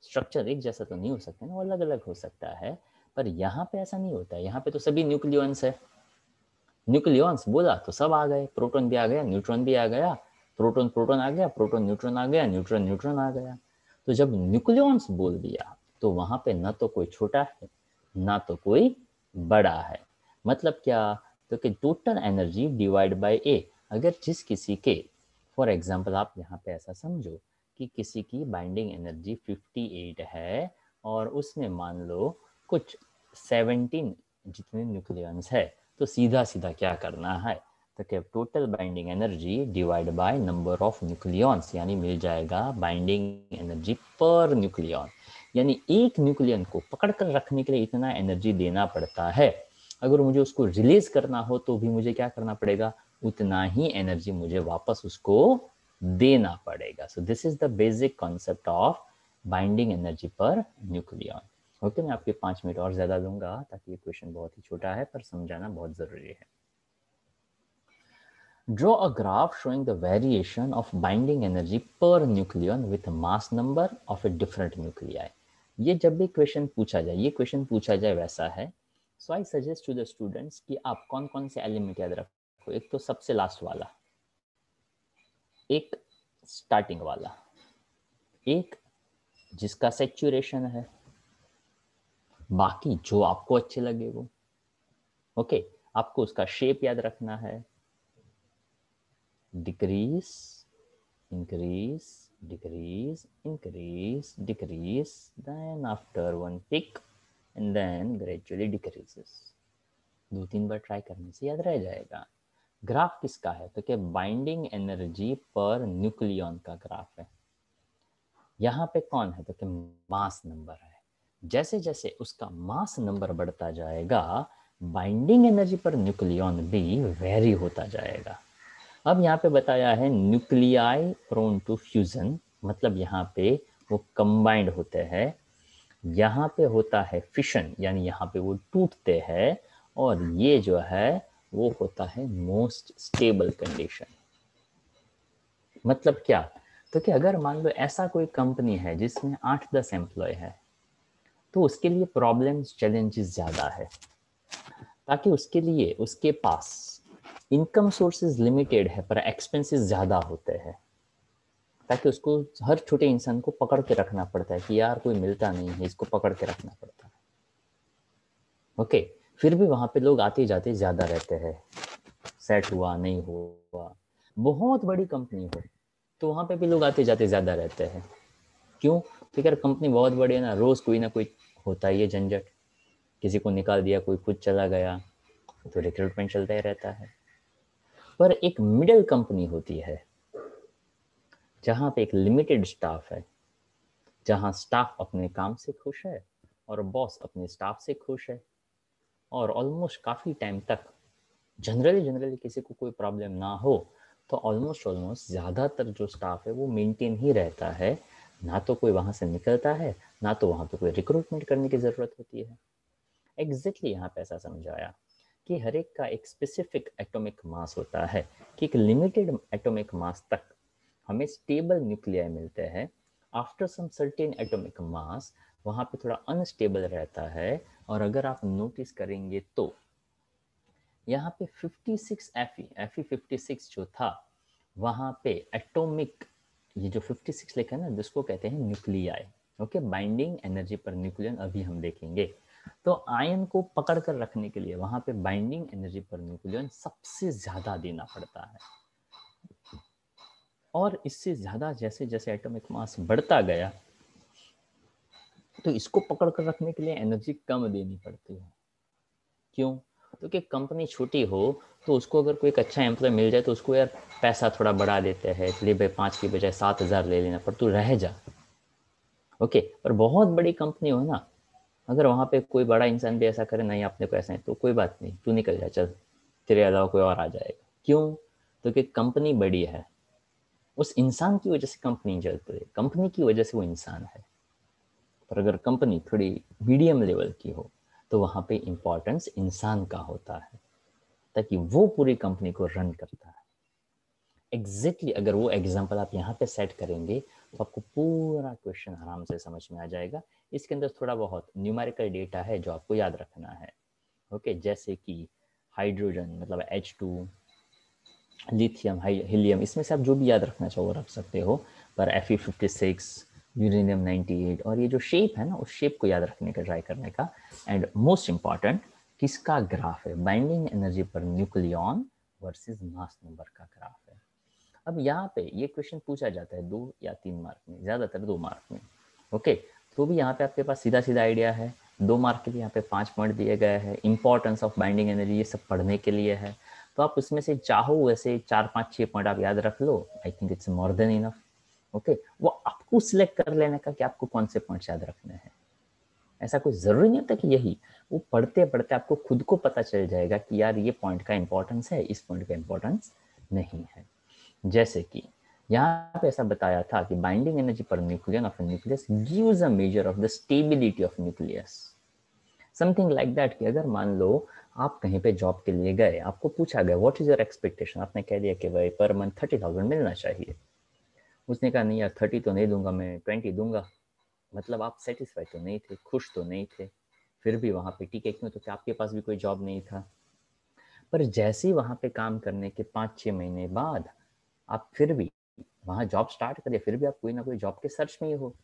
स्ट्रक्चर एक जैसा तो नहीं हो सकता ना, वो अलग अलग हो सकता है। पर यहाँ पे ऐसा नहीं होता है, यहाँ पे तो सभी न्यूक्लियंस है। न्यूक्लियंस बोला तो सब आ गए, प्रोटॉन भी आ गया, न्यूट्रॉन भी आ गया, प्रोटॉन प्रोटॉन आ गया, प्रोटॉन न्यूट्रॉन आ गया, न्यूट्रॉन न्यूट्रॉन आ गया। तो जब न्यूक्लियंस बोल दिया तो वहां पे ना तो कोई छोटा है ना तो कोई बड़ा है। मतलब क्या? तो कि टोटल एनर्जी डिवाइड बाय ए। अगर जिस किसी के, फॉर एग्जांपल आप यहाँ पे ऐसा समझो कि किसी की बाइंडिंग एनर्जी 58 है और उसमें मान लो कुछ 17 जितने न्यूक्लियंस है, तो सीधा सीधा क्या करना है, तो क्या total binding energy divide by number of nucleons, यानी मिल जाएगा बाइंडिंग एनर्जी पर न्यूक्लियन। यानी एक न्यूक्लियन को पकड़ कर रखने के लिए इतना एनर्जी देना पड़ता है, अगर मुझे उसको रिलीज करना हो तो भी मुझे क्या करना पड़ेगा, उतना ही एनर्जी मुझे वापस उसको देना पड़ेगा। सो this is the basic concept of binding energy per nucleon. Okay, मैं आपके 5 मिनट और ज़्यादा लूँगा ताकि ये क्वेश्चन बहुत ही छोटा है पर समझाना बहुत ज़रूरी है। Draw a graph showing the variation of binding energy per nucleon with mass number of a different nuclei. ये जब भी क्वेश्चन पूछा जाए, ये क्वेश्चन पूछा जाए वैसा है। So I suggest to the students कि आप कौन कौन से एलिमेंट याद रखो। एक तो सबसे लास्ट वाला, एक स्टार्टिंग वाला, एक जिसका सेचुरेशन है, बाकी जो आपको अच्छे लगे वो। ओके, आपको उसका शेप याद रखना है, decrease increase decrease increase decrease, then after one peak and then gradually decreases। 2-3 bar try करने से याद रह जाएगा। ग्राफ किसका है, तो क्या बाइंडिंग एनर्जी पर न्यूक्लियन का ग्राफ है। यहाँ पे कौन है, तो क्या मास नंबर है। जैसे जैसे उसका मास नंबर बढ़ता जाएगा बाइंडिंग एनर्जी पर न्यूक्लियन भी वेरी होता जाएगा। अब यहाँ पे बताया है न्यूक्लियाई प्रोन टू फ्यूजन, मतलब यहाँ पे वो कंबाइंड होते हैं, यहाँ पे होता है फिशन, यानी यहाँ पे वो टूटते हैं, और ये जो है वो होता है मोस्ट स्टेबल कंडीशन। मतलब क्या, तो कि अगर मान लो ऐसा कोई कंपनी है जिसमें 8-10 एम्प्लॉय है, तो उसके लिए प्रॉब्लम्स चैलेंजेस ज़्यादा है, ताकि उसके लिए उसके पास इनकम सोर्सेज लिमिटेड है पर एक्सपेंसेस ज़्यादा होते हैं, ताकि उसको हर छोटे इंसान को पकड़ के रखना पड़ता है कि यार कोई मिलता नहीं है, इसको पकड़ के रखना पड़ता है। ओके, फिर भी वहाँ पे लोग आते जाते ज़्यादा रहते हैं, सेट हुआ नहीं हुआ। बहुत बड़ी कंपनी हो तो वहाँ पे भी लोग आते जाते ज़्यादा रहते हैं। क्यों? तो यार कंपनी बहुत बड़ी है ना, रोज़ कोई ना कोई होता ही है झंझट, किसी को निकाल दिया, कोई खुद चला गया, तो रिक्रूटमेंट चलता ही रहता है। पर एक मिडिल कंपनी होती है जहाँ पे एक लिमिटेड स्टाफ है, जहाँ स्टाफ अपने काम से खुश है और बॉस अपने स्टाफ से खुश है, और ऑलमोस्ट काफ़ी टाइम तक जनरली किसी को कोई प्रॉब्लम ना हो, तो ऑलमोस्ट ज़्यादातर जो स्टाफ है वो मेंटेन ही रहता है, ना तो कोई वहाँ से निकलता है, ना तो वहाँ पे कोई रिक्रूटमेंट करने की ज़रूरत होती है। एग्जैक्टली यहाँ पे ऐसा समझाया कि हर एक का एक स्पेसिफिक एटॉमिक मास होता है, कि एक लिमिटेड एटॉमिक मास तक हमें स्टेबल न्यूक्लियाई मिलते हैं। After some certain atomic mass वहाँ पे थोड़ा अनस्टेबल रहता है। और अगर आप नोटिस करेंगे तो यहाँ पे 56 Fe 56 जो था, वहाँ पे एटॉमिक, ये जो 56 लिखा है ना, जिसको कहते हैं nuclei. Okay, binding energy per nucleon अभी हम देखेंगे। तो आयन को पकड़ कर रखने के लिए वहाँ पे बाइंडिंग एनर्जी पर न्यूक्लियन सबसे ज़्यादा देना पड़ता है। और इससे ज़्यादा जैसे जैसे एटॉमिक मास बढ़ता गया, तो इसको पकड़ कर रखने के लिए एनर्जी कम देनी पड़ती है। क्यों? क्योंकि कंपनी छोटी हो तो उसको अगर कोई एक अच्छा एम्प्लॉय मिल जाए तो उसको यार पैसा थोड़ा बढ़ा देते हैं, इसलिए भाई 5 की बजाय 7,000 ले लेना, पर तू रह जा। ओके, पर बहुत बड़ी कंपनी हो ना, अगर वहाँ पे कोई बड़ा इंसान भी ऐसा करे, नहीं अपने को ऐसा है, तो कोई बात नहीं, तू निकल जा, चल तेरे अलावा कोई और आ जाएगा। क्यों? क्योंकि कंपनी बड़ी है, उस इंसान की वजह से कंपनी चलती है, कंपनी की वजह से वो इंसान है। पर अगर कंपनी थोड़ी मीडियम लेवल की हो तो वहाँ पे इम्पोर्टेंस इंसान का होता है, ताकि वो पूरी कंपनी को रन करता है। एग्जैक्टली अगर वो एग्जांपल आप यहाँ पे सेट करेंगे तो आपको पूरा क्वेश्चन आराम से समझ में आ जाएगा। इसके अंदर थोड़ा बहुत न्यूमेरिकल डेटा है जो आपको याद रखना है। ओके, जैसे कि हाइड्रोजन मतलब H2, लिथियम, हीलियम, इसमें से आप जो भी याद रखना चाहो वो रख सकते हो। पर Fe56, यूरेनियम 98, और ये जो शेप है ना, उस शेप को याद रखने का ट्राई करने का। एंड मोस्ट इम्पॉर्टेंट, किसका ग्राफ है? Binding energy per nucleon versus mass number का ग्राफ है। अब यहाँ पे ये क्वेश्चन पूछा जाता है 2 या 3 मार्क में, ज़्यादातर 2 मार्क में। ओके, तो भी यहाँ पे आपके पास सीधा सीधा आइडिया है। 2 मार्क के लिए यहाँ पे 5 पॉइंट दिए गए हैं। इंपॉर्टेंस ऑफ बाइंडिंग एनर्जी ये सब पढ़ने के लिए है। तो आप उसमें से चाहो वैसे 4, 5, 6 पॉइंट आप याद रख लो, I think it's more than enough. Okay, वो आपको सिलेक्ट कर लेने का कि आपको कौन से पॉइंट्स याद रखने हैं। ऐसा कोई ज़रूरी नहीं होता कि यही, वो पढ़ते पढ़ते आपको खुद को पता चल जाएगा कि यार ये पॉइंट का इंपॉर्टेंस है, इस पॉइंट का इंपॉर्टेंस नहीं है। जैसे कि यहाँ पे ऐसा बताया था कि binding energy per nucleon of nucleus gives a measure of the stability of nucleus. Something like that कि अगर मान लो आप कहीं पे जॉब के लिए गए, आपको पूछा गया व्हाट इज योर एक्सपेक्टेशन, आपने कह दिया कि भाई पर मंथ 30,000 मिलना चाहिए। उसने कहा नहीं यार 30 तो नहीं दूंगा, मैं 20 दूंगा। मतलब आप सेटिस्फाइड तो नहीं थे, खुश तो नहीं थे, फिर भी वहाँ पे टिके क्यों? तो क्या आपके पास भी कोई जॉब नहीं था? पर जैसे ही वहाँ पे काम करने के 5-6 महीने बाद आप फिर भी वहाँ जॉब स्टार्ट करिए, फिर भी आप कोई ना कोई जॉब के सर्च में ही हो।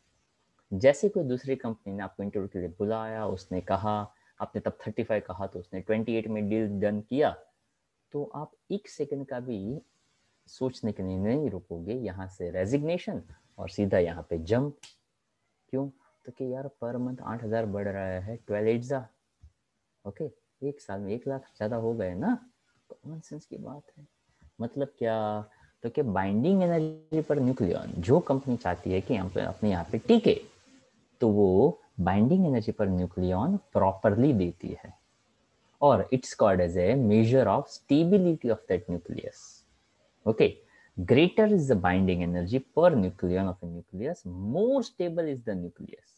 जैसे कोई दूसरी कंपनी ने आपको इंटरव्यू के लिए बुलाया, उसने कहा, आपने तब 35 कहा तो उसने 28 में डील डन किया, तो आप 1 सेकंड का भी सोचने के लिए नहीं रुकोगे, यहाँ से रेजिग्नेशन और सीधा यहाँ पे जंप। क्यों? तो कि यार पर मंथ 8,000 बढ़ रहा है, 12 जा, ओके, 1 साल में 1 लाख ज़्यादा हो गए ना, कॉमन सेंस की बात है। मतलब क्या? तो कि बाइंडिंग एनर्जी पर न्यूक्लियन जो कंपनी चाहती है कि अपने यहाँ पे टिके, तो वो binding energy per nucleon properly देती है, और it's called as a measure of stability of that nucleus. Okay, greater is the binding energy per nucleon of a nucleus, more stable is the nucleus.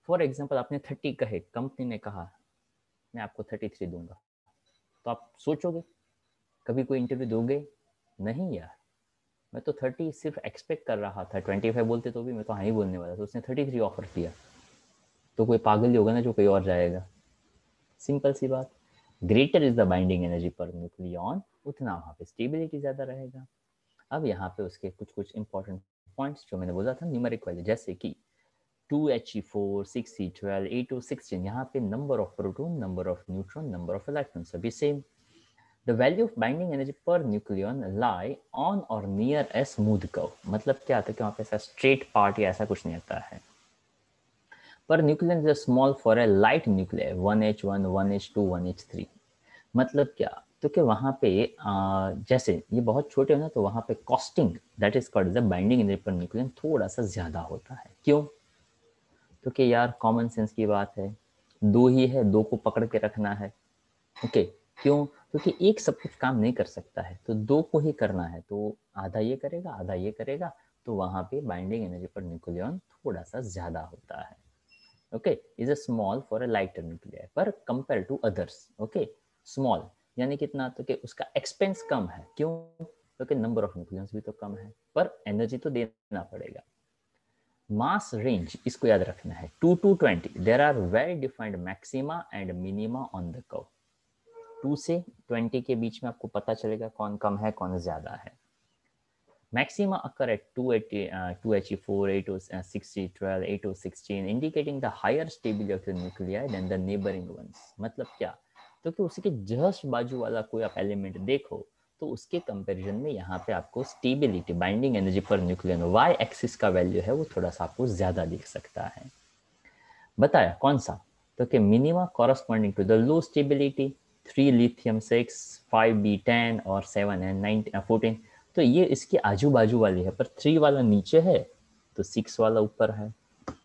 For example आपने 30 कहे, company ने कहा मैं आपको 33 दूंगा, तो आप सोचोगे, कभी कोई इंटरव्यू दोगे? नहीं यार, मैं तो 30 सिर्फ एक्सपेक्ट कर रहा था, 25 बोलते तो भी मैं तो हाँ ही बोलने वाला था, उसने 33 ऑफर किया, तो कोई पागल ही होगा ना जो कोई और जाएगा। सिंपल सी बात, greater is the binding energy per nucleon, उतना वहाँ पे स्टेबिलिटी ज़्यादा रहेगा। अब यहाँ पे उसके कुछ कुछ इंपॉर्टेंट पॉइंट्स जो मैंने बोला था न्यूमेरिक वाले, जैसे कि 2He4, 6C12, 8O16, यहाँ पे number of proton, number of neutron, number of electron सभी same. The value of binding energy per nucleon lie on or near a smooth curve. मतलब क्या आता है कि वहाँ पे ऐसा स्ट्रेट पार्ट या ऐसा कुछ नहीं आता है। Per nucleon is small for a light nuclear, 1H1, 1H2, 1H3। मतलब क्या? तो कि वहाँ पे जैसे ये बहुत छोटे हो ना, तो वहाँ पे costing that is called the binding energy per nucleon थोड़ा सा ज़्यादा होता है। क्यों? तो कि यार कॉमन सेंस की बात है, 2 ही है, 2 को पकड़ के रखना है। ओके, क्यों? क्योंकि एक सब कुछ काम नहीं कर सकता है, तो 2 को ही करना है, तो आधा ये करेगा, आधा ये करेगा, तो वहाँ पे बाइंडिंग एनर्जी पर न्यूक्लियन थोड़ा सा ज़्यादा होता है। Okay, is a small for a lighter nuclear पर compare to others. Okay, small यानी कितना? तो कि उसका एक्सपेंस कम है। क्यों? क्योंकि नंबर ऑफ न्यूक्लियंस भी तो कम है, पर एनर्जी तो देना पड़ेगा। मास रेंज इसको याद रखना है 2 to 20 there are well defined maxima and minima on the curve. 2 से 20 के बीच में आपको पता चलेगा कौन कम है कौन ज्यादा है। Maxima occur at 2He4, 8O60, 12, 8O16, indicating the higher stability of the nuclei than the neighboring ones। मतलब क्या, तो कि उसके जस्ट बाजू वाला कोई आप एलिमेंट देखो तो उसके कंपैरिजन में यहाँ पे आपको stability, binding energy per nucleon Y axis का वैल्यू है वो थोड़ा सा आपको ज्यादा दिख सकता है। बताया कौन सा, तो कि minima corresponding to the low stability 3 lithium 6, 5B10 और 7N 14, तो ये इसके आजू बाजू वाली है, पर 3 वाला नीचे है तो 6 वाला ऊपर है।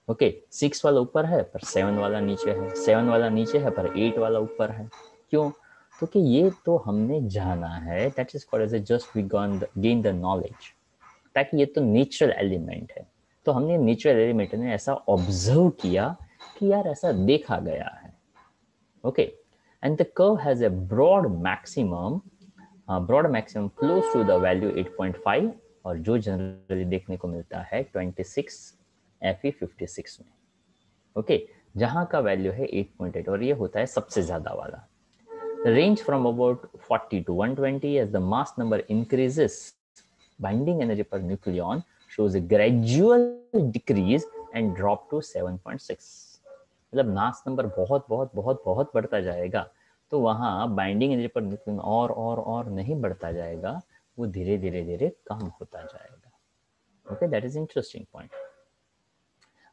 ओके 6 वाला ऊपर है पर 7 वाला नीचे है, 7 वाला नीचे है पर 8 वाला ऊपर है। क्यों, तो कि ये तो हमने जाना है, that is called as just we gain the knowledge, ताकि ये तो नेचुरल एलिमेंट है, तो हमने नेचुरल एलिमेंट ने ऐसा ऑब्जर्व किया कि यार ऐसा देखा गया है। Okay and the curve has a broad maximum close to the value 8.5 और जो जनरली देखने को मिलता है 26 Fe56 में। ओके जहां का वैल्यू है 8.8 और ये होता है सबसे ज्यादा वाला। Range from about 40 to 120 as the mass number increases, binding energy per nucleon shows a gradual decrease and drop to 7.6। मतलब मास नंबर बहुत बहुत बहुत बहुत बढ़ता जाएगा तो वहाँ बाइंडिंग एनर्जी पर न्यूक्लियन और नहीं बढ़ता जाएगा, वो धीरे धीरे धीरे कम होता जाएगा। Okay that is interesting point.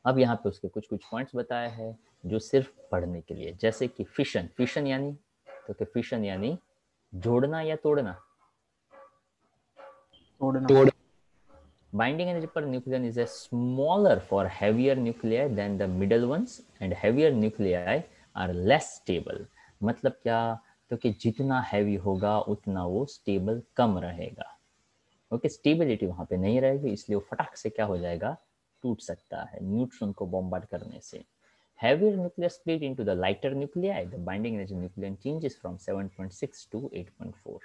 अब यहाँ पे उसके कुछ पॉइंट्स बताए हैं जो सिर्फ पढ़ने के लिए, जैसे कि फिशन यानी, तो कि फिशन यानी जोड़ना या तोड़ना, binding energy per nucleon is a smaller for heavier nuclei than the middle ones and heavier nuclei are less stable। मतलब क्या, तो कि जितना हैवी होगा उतना वो स्टेबल कम रहेगा। ओके स्टेबिलिटी वहां पे नहीं रहेगी, इसलिए वो फटाक से क्या हो जाएगा, टूट सकता है न्यूट्रॉन को बॉम्बार्ड करने से। Heavier nucleus split into the lighter nuclei, the binding energy nucleon changes from 7.6 to 8.4।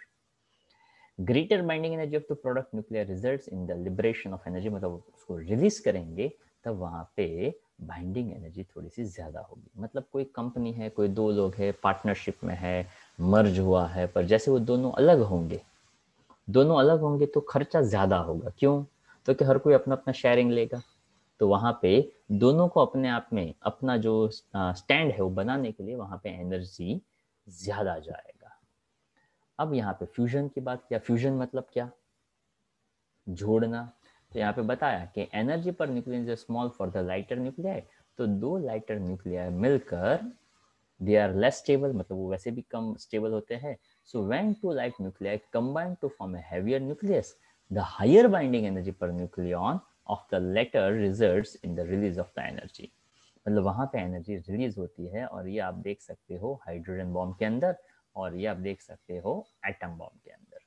Greater binding energy of the product nuclear results in the liberation of energy, मतलब उसको रिलीज करेंगे तब वहां पे बाइंडिंग एनर्जी थोड़ी सी ज्यादा होगी। मतलब कोई कंपनी है, कोई दो लोग है, पार्टनरशिप में है, मर्ज हुआ है, पर जैसे वो दोनों अलग होंगे तो खर्चा ज्यादा होगा। क्यों, तो कि हर कोई अपना अपना शेयरिंग लेगा, तो वहां पे दोनों को अपने आप में अपना जो स्टैंड है वो बनाने के लिए वहां पे एनर्जी ज्यादा जाएगा। अब यहाँ पे फ्यूजन की बात किया, फ्यूजन मतलब क्या, जोड़ना। तो यहाँ पे बताया कि energy per nucleon is small for the lighter nuclei, तो दो लाइटर न्यूक्लियाई मिलकर दे आर लेस स्टेबल, मतलब वो वैसे भी कम स्टेबल होते हैं। So when two light nuclei combine to form a heavier nucleus, the higher binding energy per nucleon of the latter results in the release of the energy. मतलब वहां पे energy release होती है, और ये आप देख सकते हो हाइड्रोजन बॉम्ब के अंदर, और ये आप देख सकते हो एटम बॉम्ब के अंदर।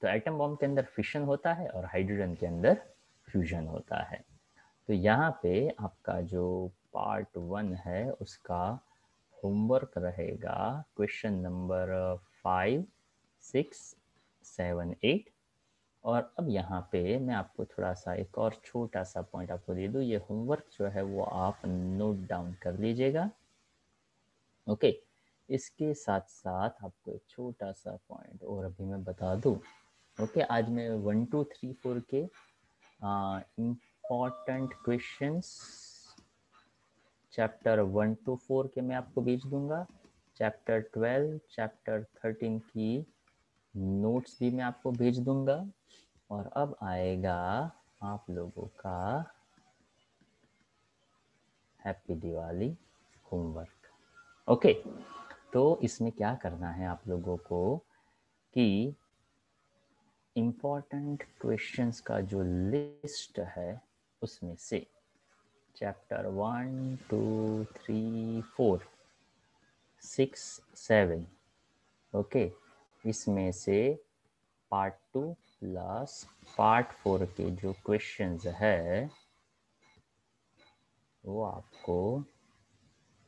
तो एटम बॉम्ब के अंदर फिशन होता है और हाइड्रोजन के अंदर फ्यूजन होता है। तो यहाँ पे आपका जो पार्ट 1 है उसका होमवर्क रहेगा क्वेश्चन नंबर 5, 6, 7, 8। और अब यहाँ पे मैं आपको थोड़ा सा एक और छोटा सा पॉइंट आपको दे दूँ, ये होमवर्क जो है वो आप नोट डाउन कर लीजिएगा। ओके इसके साथ साथ आपको एक छोटा सा पॉइंट और अभी मैं बता दूँ। ओके आज मैं 1, 2, 3, 4 के इम्पॉर्टेंट क्वेश्चंस चैप्टर 1 to 4 के मैं आपको भेज दूंगा। चैप्टर 12, चैप्टर 13 की नोट्स भी मैं आपको भेज दूंगा। और अब आएगा आप लोगों का हैप्पी दिवाली होमवर्क। ओके तो इसमें क्या करना है आप लोगों को कि इम्पॉर्टेंट क्वेश्चंस का जो लिस्ट है उसमें से चैप्टर 1, 2, 3, 4, 6, 7 ओके इसमें से पार्ट 2 प्लस पार्ट 4 के जो क्वेश्चंस है वो आपको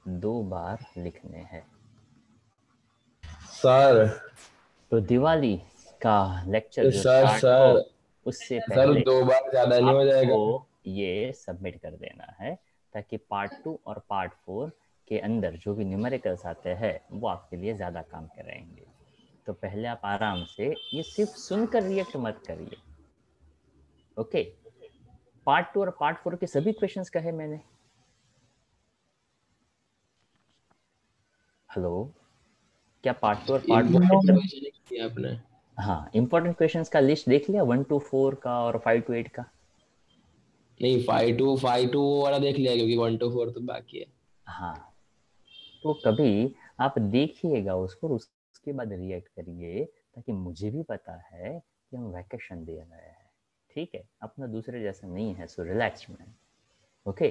2 बार लिखने हैं। सर तो दिवाली का लेक्चर जो सर स्टार्ट हो उससे सर पहले 2 बार ज्यादा नहीं हो जाएगा? आपको ये सबमिट कर देना है, ताकि पार्ट 2 और पार्ट 4 के अंदर जो भी न्यूमेरिकल्स आते हैं वो आपके लिए ज़्यादा काम करेंगे। तो पहले आप आराम से ये सिर्फ सुनकर रिएक्ट मत करिए। ओके, पार्ट 2 और पार्ट 4 के सभी क्वेश्चंस कहे मैंने। हेलो, क्या पार्ट 2 और पार्ट 4 आपने? हाँ, इंपॉर्टेंट क्वेश्चंस का लिस्ट देख लिया 1 to 4 का और 5 to 8 का? नहीं, 5 to वाला देख लिया, क्योंकि 1 to 4 तो बाकी है। हाँ, तो कभी आप देखिएगा उसको, उसके बाद रिएक्ट करिए, ताकि मुझे भी पता है कि हम वैकेशन दे रहे हैं। ठीक है, अपना दूसरे जैसा नहीं है, सो रिलैक्स में। ओके,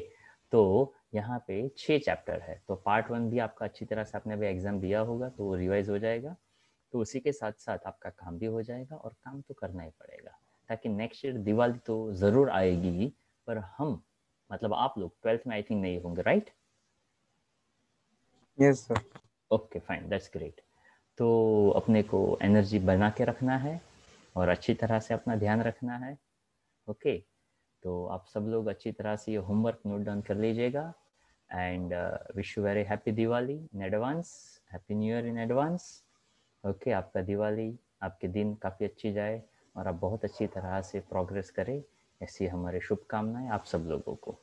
तो यहाँ पे 6 चैप्टर है, तो पार्ट 1 भी आपका अच्छी तरह से आपने अभी एग्जाम दिया होगा, तो रिवाइज हो जाएगा। तो उसी के साथ साथ आपका काम भी हो जाएगा, और काम तो करना ही पड़ेगा, ताकि नेक्स्ट ईयर दिवाली तो ज़रूर आएगी, पर हम मतलब आप लोग 12th में आई थिंक नहीं होंगे, right? Yes sir. Okay fine, that's great. तो अपने को एनर्जी बना के रखना है और अच्छी तरह से अपना ध्यान रखना है। ओके, तो आप सब लोग अच्छी तरह से ये होमवर्क नोट डाउन कर लीजिएगा, and wish you very happy Diwali in advance, happy new year in advance. Okay, आपका दिवाली, आपके दिन काफ़ी अच्छी जाए और आप बहुत अच्छी तरह से प्रोग्रेस करें, ऐसी हमारी शुभकामनाएं आप सब लोगों को।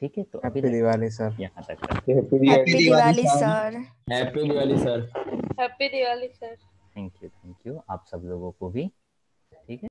ठीक है, तो अभी हैप्पी दिवाली सर। यहाँ तक कर। Happy Diwali sir. Happy Diwali sir. Happy Diwali sir. Thank you, आप सब लोगों को भी।